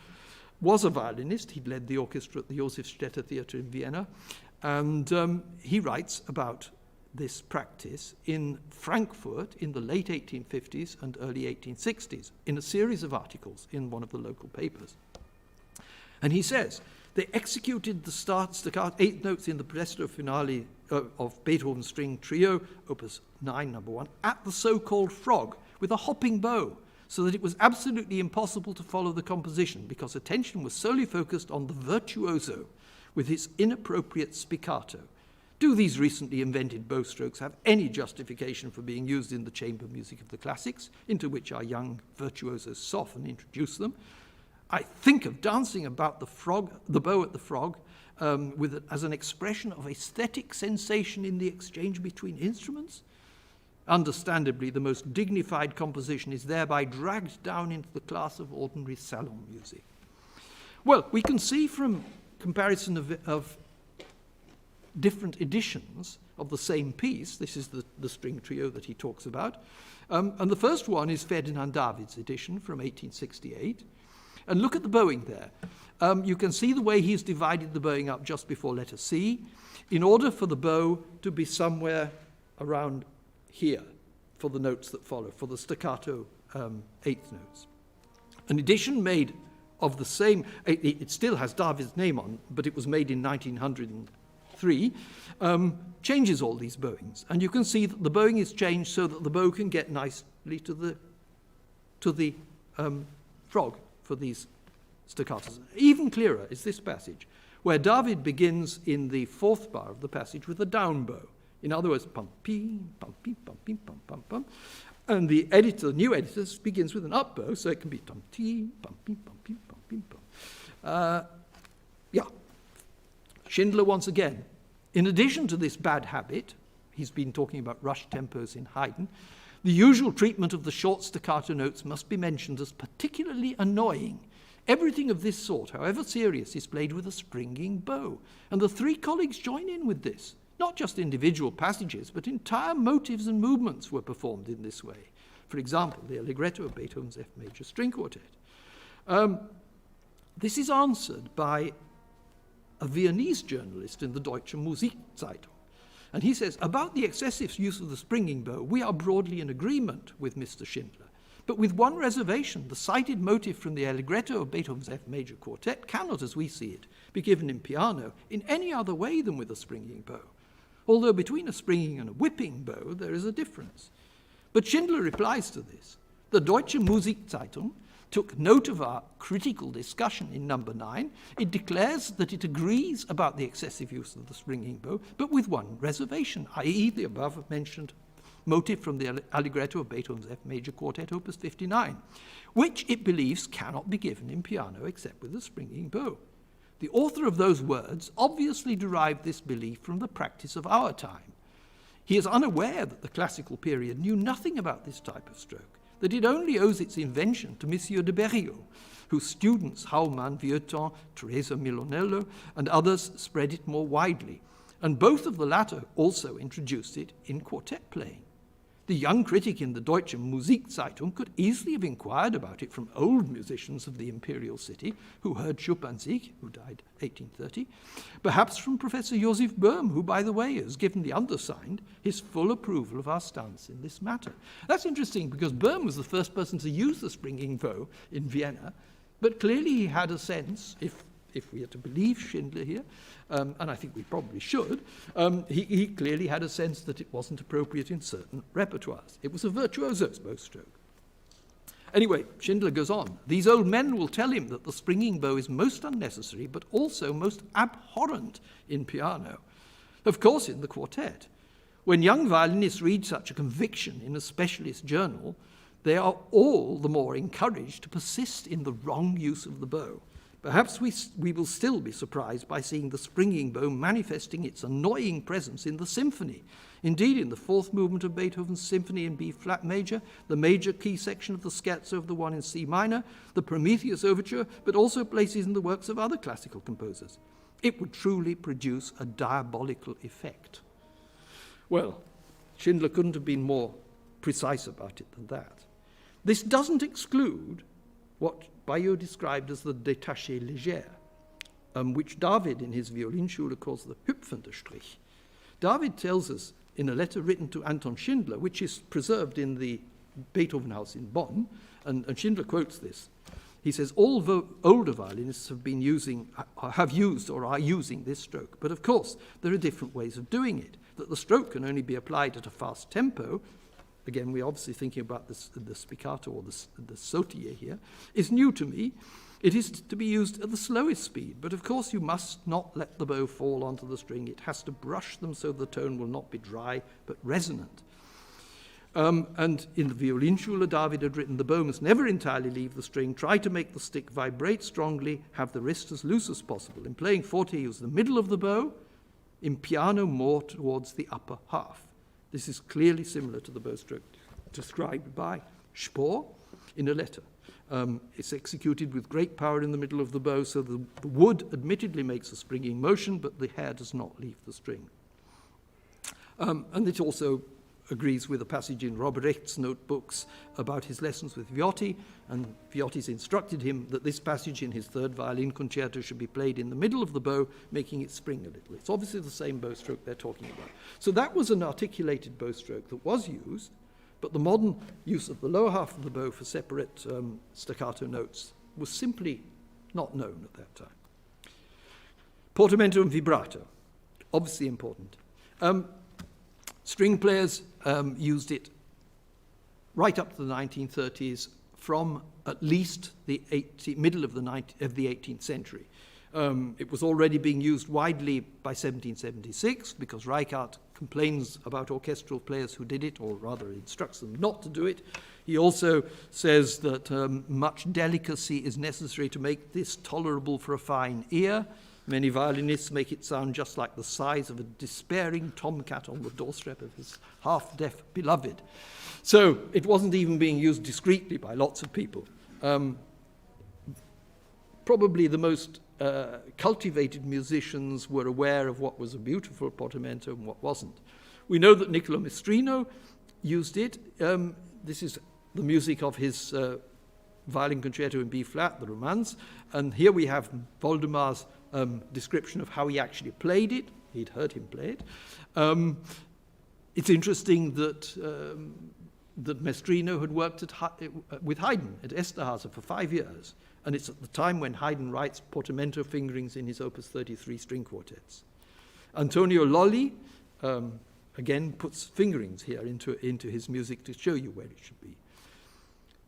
was a violinist. He'd led the orchestra at the Josefstädter Theatre in Vienna, and he writes about this practice in Frankfurt in the late 1850s and early 1860s in a series of articles in one of the local papers. And he says, they executed the staccato 8 notes in the presto finale of Beethoven's string trio, opus 9, number 1, at the so-called frog with a hopping bow, so that it was absolutely impossible to follow the composition because attention was solely focused on the virtuoso with his inappropriate spiccato. Do these recently invented bowstrokes have any justification for being used in the chamber music of the classics, into which our young virtuosos so often introduce them? I think of dancing about the bow at the frog, as an expression of aesthetic sensation in the exchange between instruments. Understandably, the most dignified composition is thereby dragged down into the class of ordinary salon music. Well, we can see from comparison of different editions of the same piece, this is the string trio that he talks about, and the first one is Ferdinand David's edition from 1868. And look at the bowing there. You can see the way he's divided the bowing up just before letter C, in order for the bow to be somewhere around here for the notes that follow, for the staccato eighth notes. An edition made of the same, it still has David's name on, but it was made in 1903, changes all these bowings. And you can see that the bowing is changed so that the bow can get nicely to the frog for these staccatos. Even clearer is this passage, where David begins in the fourth bar of the passage with a down bow. In other words, pum pee, pum pee, pum pee, pum pum pum. And the new editor, begins with an up bow, so it can be tum tee, pum pee, pum pee, pum pee, pum. Schindler once again. In addition to this bad habit, he's been talking about rush tempos in Haydn, the usual treatment of the short staccato notes must be mentioned as particularly annoying. Everything of this sort, however serious, is played with a springing bow, and the three colleagues join in with this. Not just individual passages, but entire motives and movements were performed in this way. For example, the Allegretto of Beethoven's F major string quartet. This is answered by a Viennese journalist in the Deutsche Musikzeitung. And he says, about the excessive use of the springing bow, we are broadly in agreement with Mr. Schindler. But with one reservation, the cited motive from the Allegretto of Beethoven's F major quartet cannot, as we see it, be given in piano in any other way than with a springing bow. Although between a springing and a whipping bow, there is a difference. But Schindler replies to this. The Deutsche Musikzeitung took note of our critical discussion in number 9. It declares that it agrees about the excessive use of the springing bow, but with one reservation, i.e. the above-mentioned motive from the Allegretto of Beethoven's F major quartet, opus 59, which it believes cannot be given in piano except with a springing bow. The author of those words obviously derived this belief from the practice of our time. He is unaware that the classical period knew nothing about this type of stroke, that it only owes its invention to Monsieur de Berriot, whose students Haumann, Vieuxtemps, Teresa Milonello, and others spread it more widely, and both of the latter also introduced it in quartet playing. The young critic in the Deutsche Musikzeitung could easily have inquired about it from old musicians of the imperial city who heard Chopin Sieg, who died 1830, perhaps from Professor Joseph Böhm, who, by the way, has given the undersigned his full approval of our stance in this matter. That's interesting because Böhm was the first person to use the springing bow in Vienna, but clearly he had a sense, if we are to believe Schindler here, and I think we probably should, he clearly had a sense that it wasn't appropriate in certain repertoires. It was a virtuoso's bowstroke. Anyway, Schindler goes on. These old men will tell him that the springing bow is most unnecessary, but also most abhorrent in piano. Of course, in the quartet. When young violinists read such a conviction in a specialist journal, they are all the more encouraged to persist in the wrong use of the bow. Perhaps we will still be surprised by seeing the springing bow manifesting its annoying presence in the symphony. Indeed, in the fourth movement of Beethoven's Symphony in B-flat major, the major key section of the scherzo of the one in C minor, the Prometheus overture, but also places in the works of other classical composers. It would truly produce a diabolical effect. Well, Schindler couldn't have been more precise about it than that. This doesn't exclude what Bayeux described as the Detached Legere, which David in his Violinschule calls the hüpfende Strich. David tells us in a letter written to Anton Schindler, which is preserved in the Beethoven house in Bonn, and Schindler quotes this, He says all older violinists have used or are using this stroke. But of course, there are different ways of doing it. That the stroke can only be applied at a fast tempo, again, we're obviously thinking about the spiccato or the sautille here, is new to me. It is to be used at the slowest speed, but of course you must not let the bow fall onto the string. It has to brush them so the tone will not be dry but resonant. And in the Violinschule, David had written, the bow must never entirely leave the string. Try to make the stick vibrate strongly, have the wrist as loose as possible. In playing forte, use the middle of the bow, in piano more towards the upper half. This is clearly similar to the bowstroke described by Spohr in a letter. It's executed with great power in the middle of the bow, so the wood admittedly makes a springing motion, but the hair does not leave the string. And it also agrees with a passage in Robert Echt's notebooks about his lessons with Viotti, and Viotti's instructed him that this passage in his third violin concerto should be played in the middle of the bow, making it spring a little. It's obviously the same bowstroke they're talking about. So that was an articulated bowstroke that was used, but the modern use of the lower half of the bow for separate staccato notes was simply not known at that time. Portamento and vibrato, obviously important. String players used it right up to the 1930s, from at least the middle of the 18th century. It was already being used widely by 1776 because Reinhardt complains about orchestral players who did it, or rather instructs them not to do it. He also says that much delicacy is necessary to make this tolerable for a fine ear. Many violinists make it sound just like the sighs of a despairing tomcat on the doorstep of his half-deaf beloved. So it wasn't even being used discreetly by lots of people. Probably the most cultivated musicians were aware of what was a beautiful portamento and what wasn't. We know that Niccolo Maestrino used it. This is the music of his violin concerto in B-flat, the Romance, and here we have Voldemar's description of how he actually played it. He'd heard him play it. It's interesting that that Maestrino had worked with Haydn at Esterházy for 5 years, and it's at the time when Haydn writes portamento fingerings in his Opus 33 string quartets. Antonio Lolli, again, puts fingerings here into his music to show you where it should be.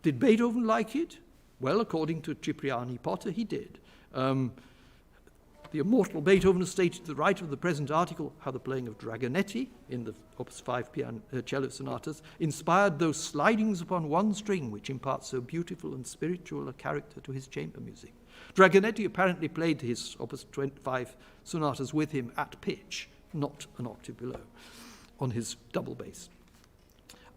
Did Beethoven like it? Well, according to Cipriani Potter, he did. The immortal Beethoven has stated to the right of the present article how the playing of Dragonetti in the Opus 5 cello sonatas inspired those slidings upon one string which impart so beautiful and spiritual a character to his chamber music. Dragonetti apparently played his Opus 25 sonatas with him at pitch, not an octave below, on his double bass.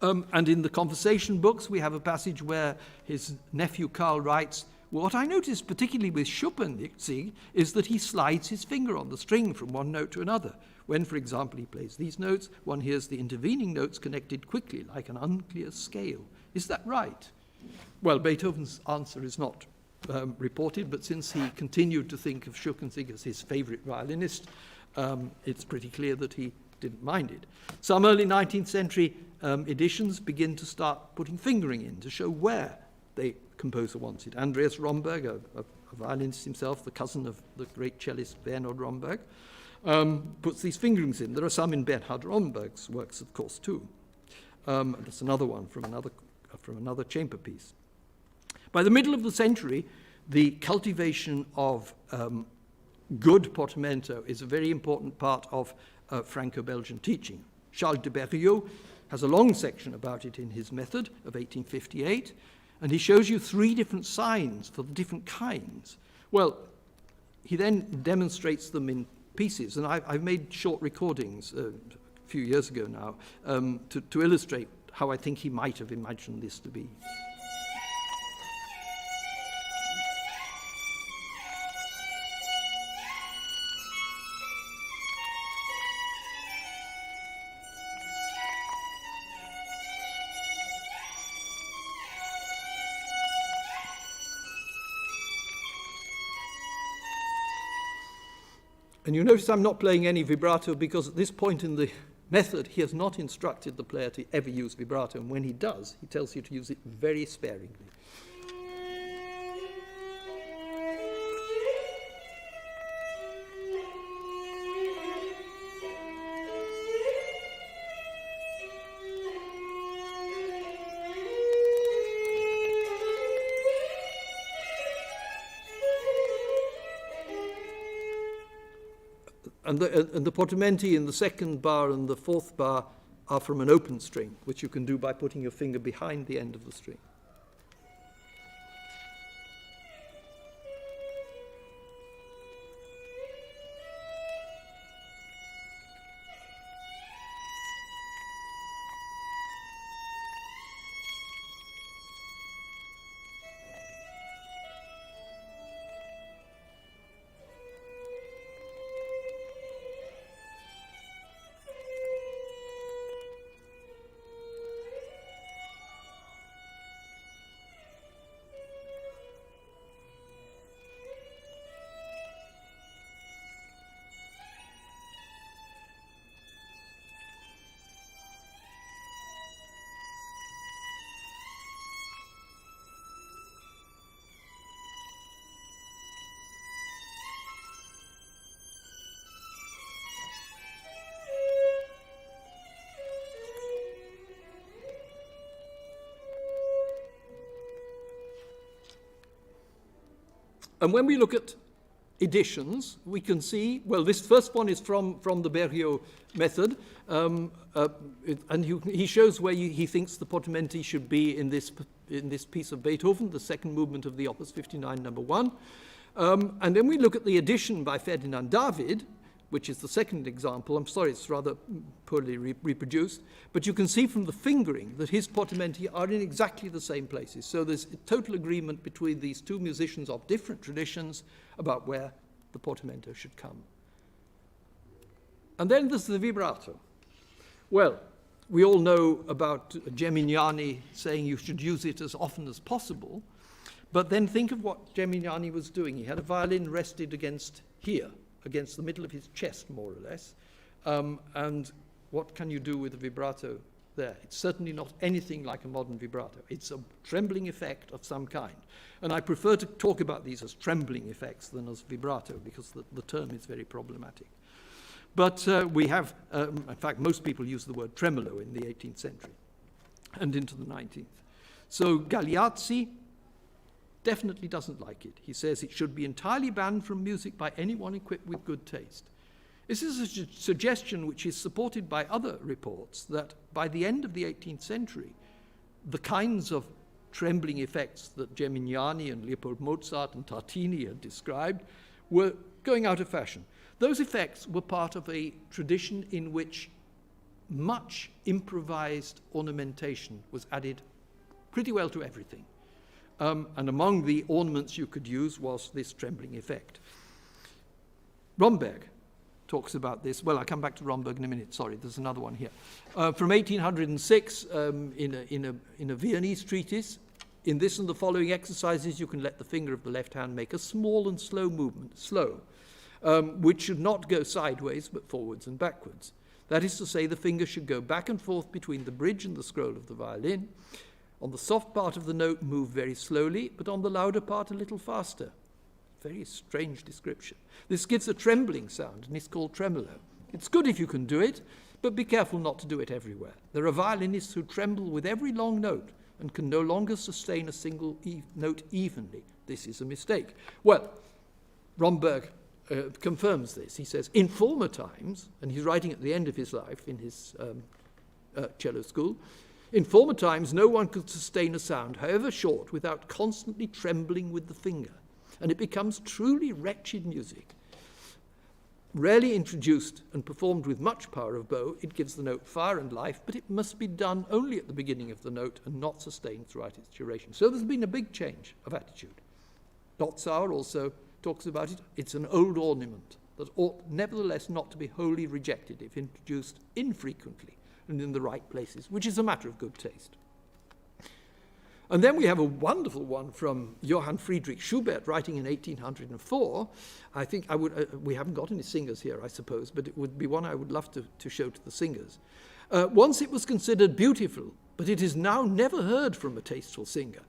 And in the conversation books, we have a passage where his nephew Karl writes, what I noticed particularly with Chopin, is that he slides his finger on the string from one note to another. When, for example, he plays these notes, one hears the intervening notes connected quickly, like an unclear scale. Is that right? Well, Beethoven's answer is not reported, but since he continued to think of Schukensiek as his favorite violinist, it's pretty clear that he didn't mind it. Some early 19th century editions begin to start putting fingering in to show where the composer wants it. Andreas Romberg, a violinist himself, the cousin of the great cellist Bernhard Romberg, puts these fingerings in. There are some in Bernhard Romberg's works, of course, too. That's another one from another chamber piece. By the middle of the century, the cultivation of good portamento is a very important part of Franco-Belgian teaching. Charles de Berriot has a long section about it in his method of 1858, and he shows you 3 different signs for the different kinds. Well, he then demonstrates them in pieces, and I've made short recordings a few years ago now to illustrate how I think he might have imagined this to be. And you notice I'm not playing any vibrato because at this point in the method, he has not instructed the player to ever use vibrato. And when he does, he tells you to use it very sparingly. and the portamenti in the second bar and the fourth bar are from an open string, which you can do by putting your finger behind the end of the string. And when we look at editions, we can see, well, this first one is from the Berriot method, and he shows where he thinks the portamenti should be in this piece of Beethoven, the second movement of the Opus 59, number 1. And then we look at the edition by Ferdinand David, which is the second example. I'm sorry, it's rather poorly reproduced, but you can see from the fingering that his portamenti are in exactly the same places. So there's a total agreement between these two musicians of different traditions about where the portamento should come. And then there's the vibrato. Well, we all know about Geminiani saying you should use it as often as possible, but then think of what Geminiani was doing. He had a violin rested against here, against the middle of his chest, more or less. And what can you do with a vibrato there? It's certainly not anything like a modern vibrato. It's a trembling effect of some kind. And I prefer to talk about these as trembling effects than as vibrato, because the term is very problematic. But we have, in fact, most people use the word tremolo in the 18th century and into the 19th. So Galeazzi definitely doesn't like it. He says it should be entirely banned from music by anyone equipped with good taste. This is a suggestion which is supported by other reports that by the end of the 18th century, the kinds of trembling effects that Geminiani and Leopold Mozart and Tartini had described were going out of fashion. Those effects were part of a tradition in which much improvised ornamentation was added pretty well to everything. And among the ornaments you could use was this trembling effect. Romberg talks about this. Well, I'll come back to Romberg in a minute. Sorry, there's another one here. From 1806, in a Viennese treatise, in this and the following exercises, you can let the finger of the left hand make a small and slow movement, which should not go sideways, but forwards and backwards. That is to say, the finger should go back and forth between the bridge and the scroll of the violin. On the soft part of the note, move very slowly, but on the louder part, a little faster. Very strange description. This gives a trembling sound, and it's called tremolo. It's good if you can do it, but be careful not to do it everywhere. There are violinists who tremble with every long note and can no longer sustain a single note evenly. This is a mistake. Well, Romberg confirms this. He says, in former times, and he's writing at the end of his life in his cello school, in former times, no one could sustain a sound, however short, without constantly trembling with the finger, and it becomes truly wretched music. Rarely introduced and performed with much power of bow, it gives the note fire and life, but it must be done only at the beginning of the note and not sustained throughout its duration. So there's been a big change of attitude. Dotzauer also talks about it. It's an old ornament that ought nevertheless not to be wholly rejected if introduced infrequently and in the right places, which is a matter of good taste. And then we have a wonderful one from Johann Friedrich Schubert, writing in 1804. I think we haven't got any singers here, I suppose, but it would be one I would love to show to the singers. Once it was considered beautiful, but it is now never heard from a tasteful singer.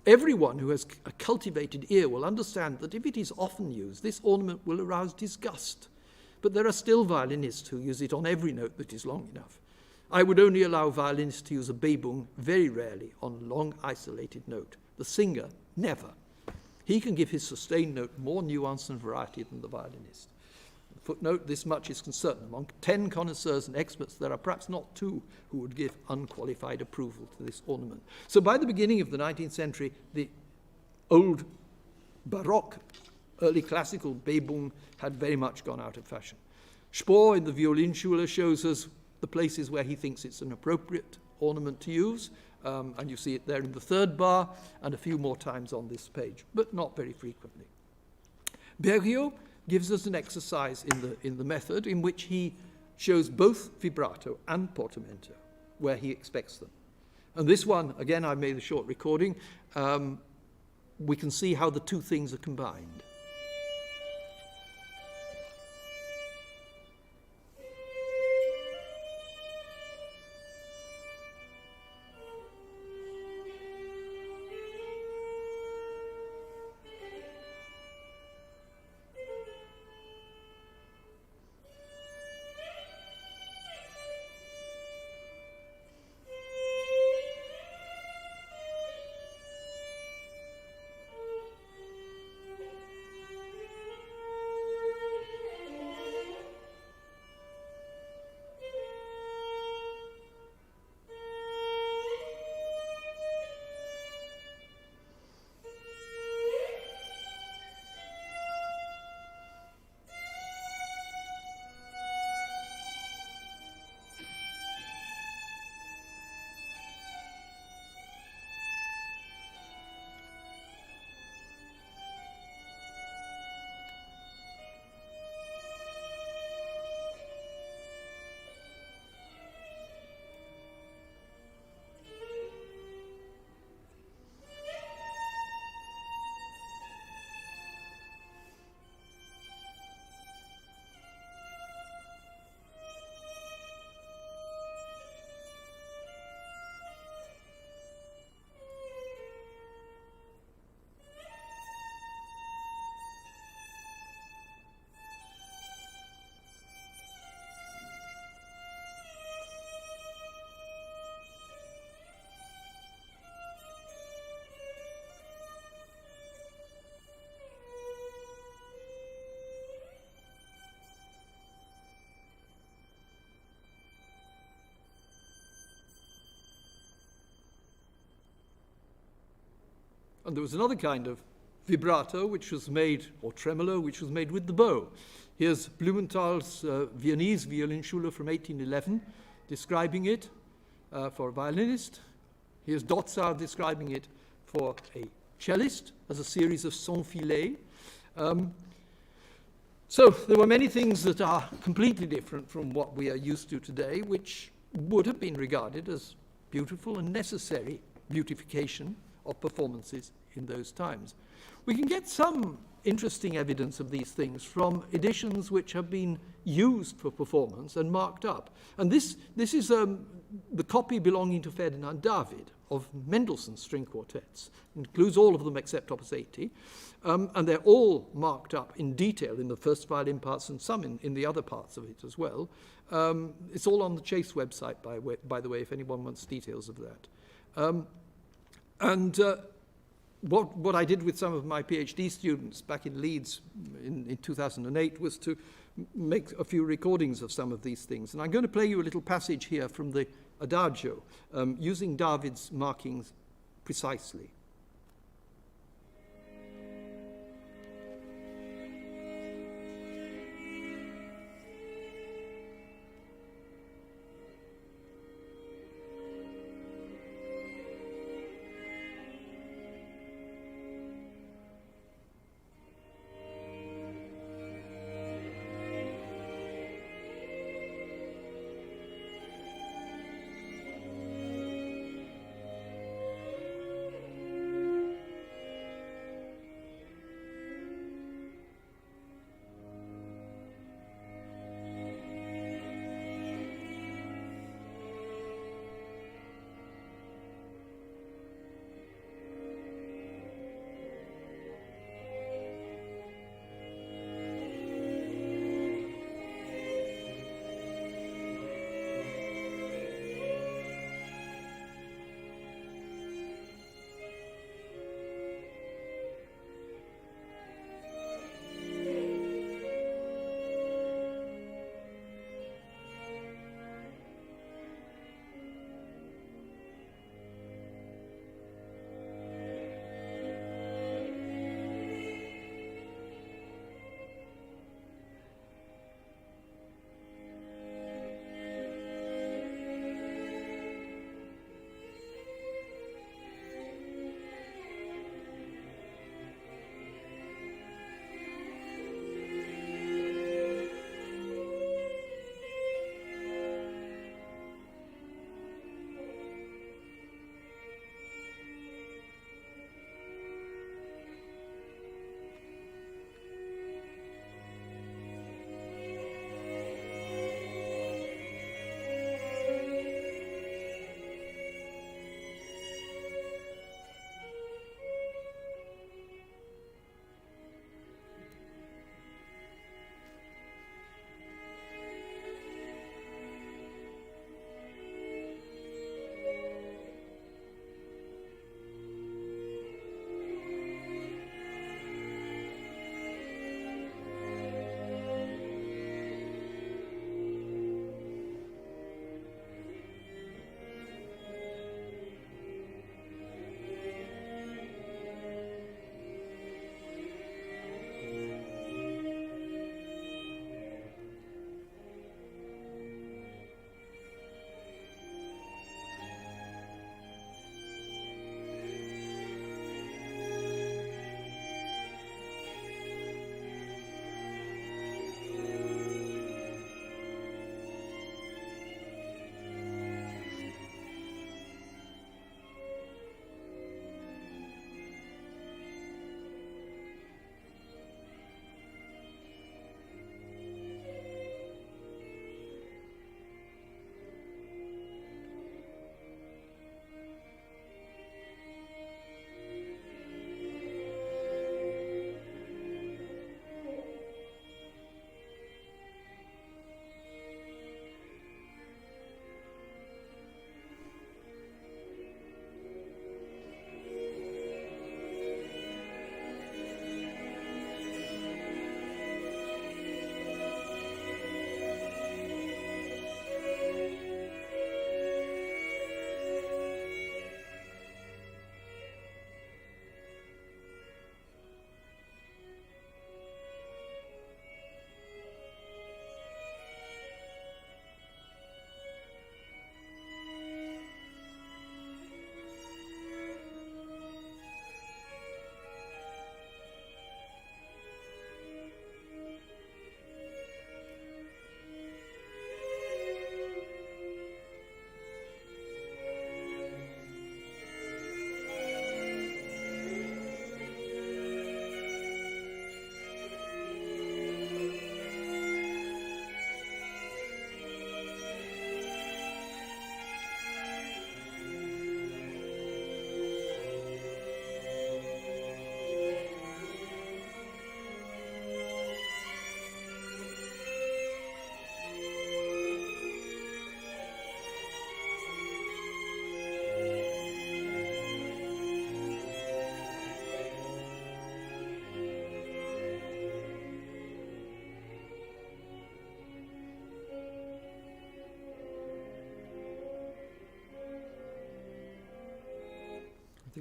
Everyone who has a cultivated ear will understand that if it is often used, this ornament will arouse disgust. But there are still violinists who use it on every note that is long enough. I would only allow violinists to use a Bebung very rarely on a long isolated note. The singer, never. He can give his sustained note more nuance and variety than the violinist. Footnote, this much is certain. Among 10 connoisseurs and experts, there are perhaps not 2 who would give unqualified approval to this ornament. So by the beginning of the 19th century, the old Baroque, early classical Bebung had very much gone out of fashion. Spohr in the Violinschule shows us the places where he thinks it's an appropriate ornament to use, and you see it there in the 3rd bar and a few more times on this page, but not very frequently. Berriot gives us an exercise in the method in which he shows both vibrato and portamento where he expects them. And this one, again, I made a short recording. We can see how the 2 things are combined. And there was another kind of vibrato which was made, or tremolo, which was made with the bow. Here's Blumenthal's Viennese Violinschule from 1811 describing it for a violinist. Here's Dotzar describing it for a cellist as a series of sans filet. So there were many things that are completely different from what we are used to today, which would have been regarded as beautiful and necessary beautification of performances in those times. We can get some interesting evidence of these things from editions which have been used for performance and marked up. And this is the copy belonging to Ferdinand David of Mendelssohn's string quartets. It includes all of them except Opus 80. And they're all marked up in detail in the first violin parts and some in the other parts of it as well. It's all on the Chase website, by the way, if anyone wants details of that. What I did with some of my PhD students back in Leeds in 2008 was to make a few recordings of some of these things. And I'm going to play you a little passage here from the Adagio, using David's markings precisely.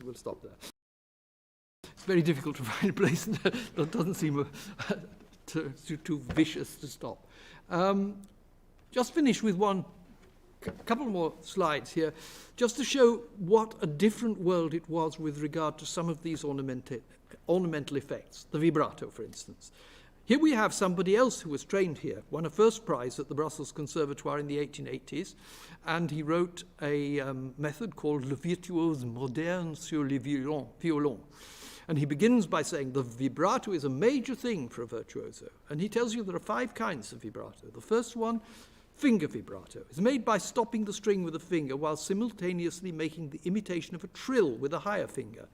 we'll stop there. It's very difficult to find a place that doesn't seem too vicious to stop. Just finish with a couple more slides here, just to show what a different world it was with regard to some of these ornamental effects, the vibrato, for instance. Here we have somebody else who was trained here, won a first prize at the Brussels Conservatoire in the 1880s, and he wrote a method called Le Virtuose Moderne sur le Violon. And he begins by saying the vibrato is a major thing for a virtuoso. And he tells you there are 5 kinds of vibrato. The first one, finger vibrato, is made by stopping the string with a finger while simultaneously making the imitation of a trill with a higher finger,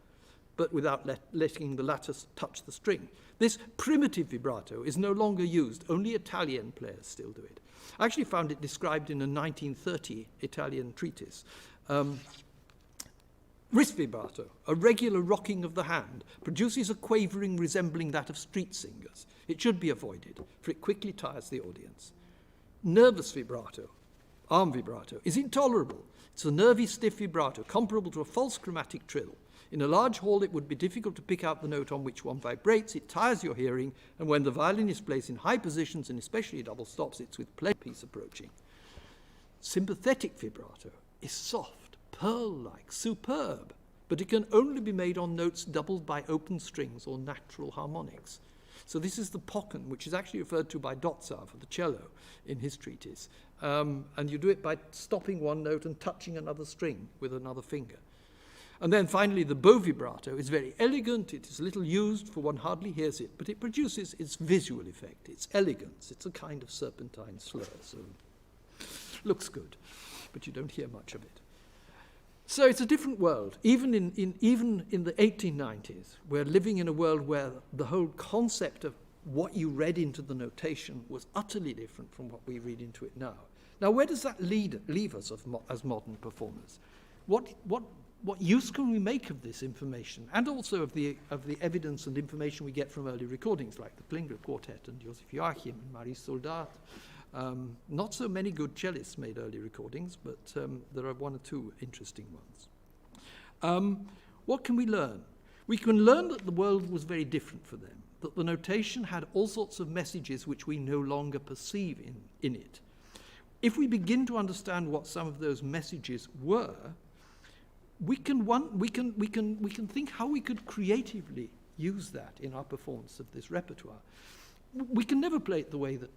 but without letting the latter touch the string. This primitive vibrato is no longer used. Only Italian players still do it. I actually found it described in a 1930 Italian treatise. Wrist vibrato, a regular rocking of the hand, produces a quavering resembling that of street singers. It should be avoided, for it quickly tires the audience. Nervous vibrato, arm vibrato, is intolerable. It's a nervy, stiff vibrato, comparable to a false chromatic trill. In a large hall, it would be difficult to pick out the note on which one vibrates. It tires your hearing, and when the violinist plays in high positions, and especially double stops, it's with play piece approaching. Sympathetic vibrato is soft, pearl-like, superb, but it can only be made on notes doubled by open strings or natural harmonics. So this is the Pocken, which is actually referred to by Dotzer for the cello in his treatise. And you do it by stopping one note and touching another string with another finger. And then finally, the bow vibrato is very elegant. It is little used, for one hardly hears it, but it produces its visual effect, its elegance. It's a kind of serpentine slur, so looks good, but you don't hear much of it. So it's a different world. Even in the 1890s, we're living in a world where the whole concept of what you read into the notation was utterly different from what we read into it now. Now, where does that leave us as modern performers? What use can we make of this information, and also of the evidence and information we get from early recordings, like the Klingler Quartet and Joseph Joachim and Marie Soldat? Not so many good cellists made early recordings, but there are 1 or 2 interesting ones. What can we learn? We can learn that the world was very different for them, that the notation had all sorts of messages which we no longer perceive in it. If we begin to understand what some of those messages were, we can think how we could creatively use that in our performance of this repertoire. We can never play it the way that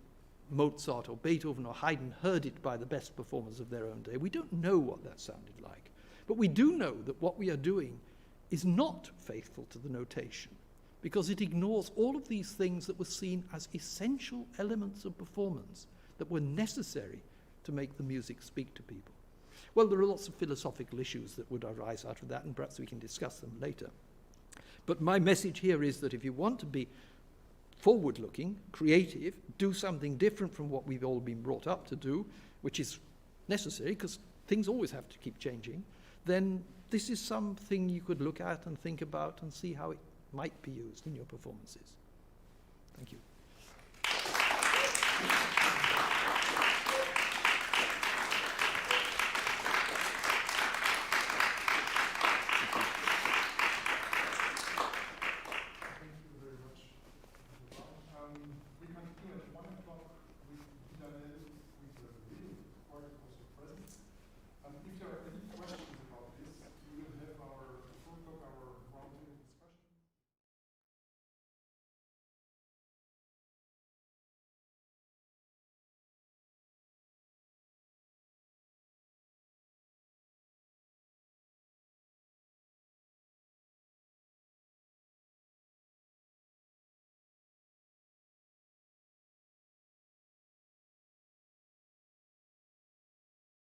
Mozart or Beethoven or Haydn heard it by the best performers of their own day. We don't know what that sounded like. But we do know that what we are doing is not faithful to the notation, because it ignores all of these things that were seen as essential elements of performance that were necessary to make the music speak to people. Well, there are lots of philosophical issues that would arise out of that, and perhaps we can discuss them later. But my message here is that if you want to be forward-looking, creative, do something different from what we've all been brought up to do, which is necessary because things always have to keep changing, then this is something you could look at and think about and see how it might be used in your performances. Thank you.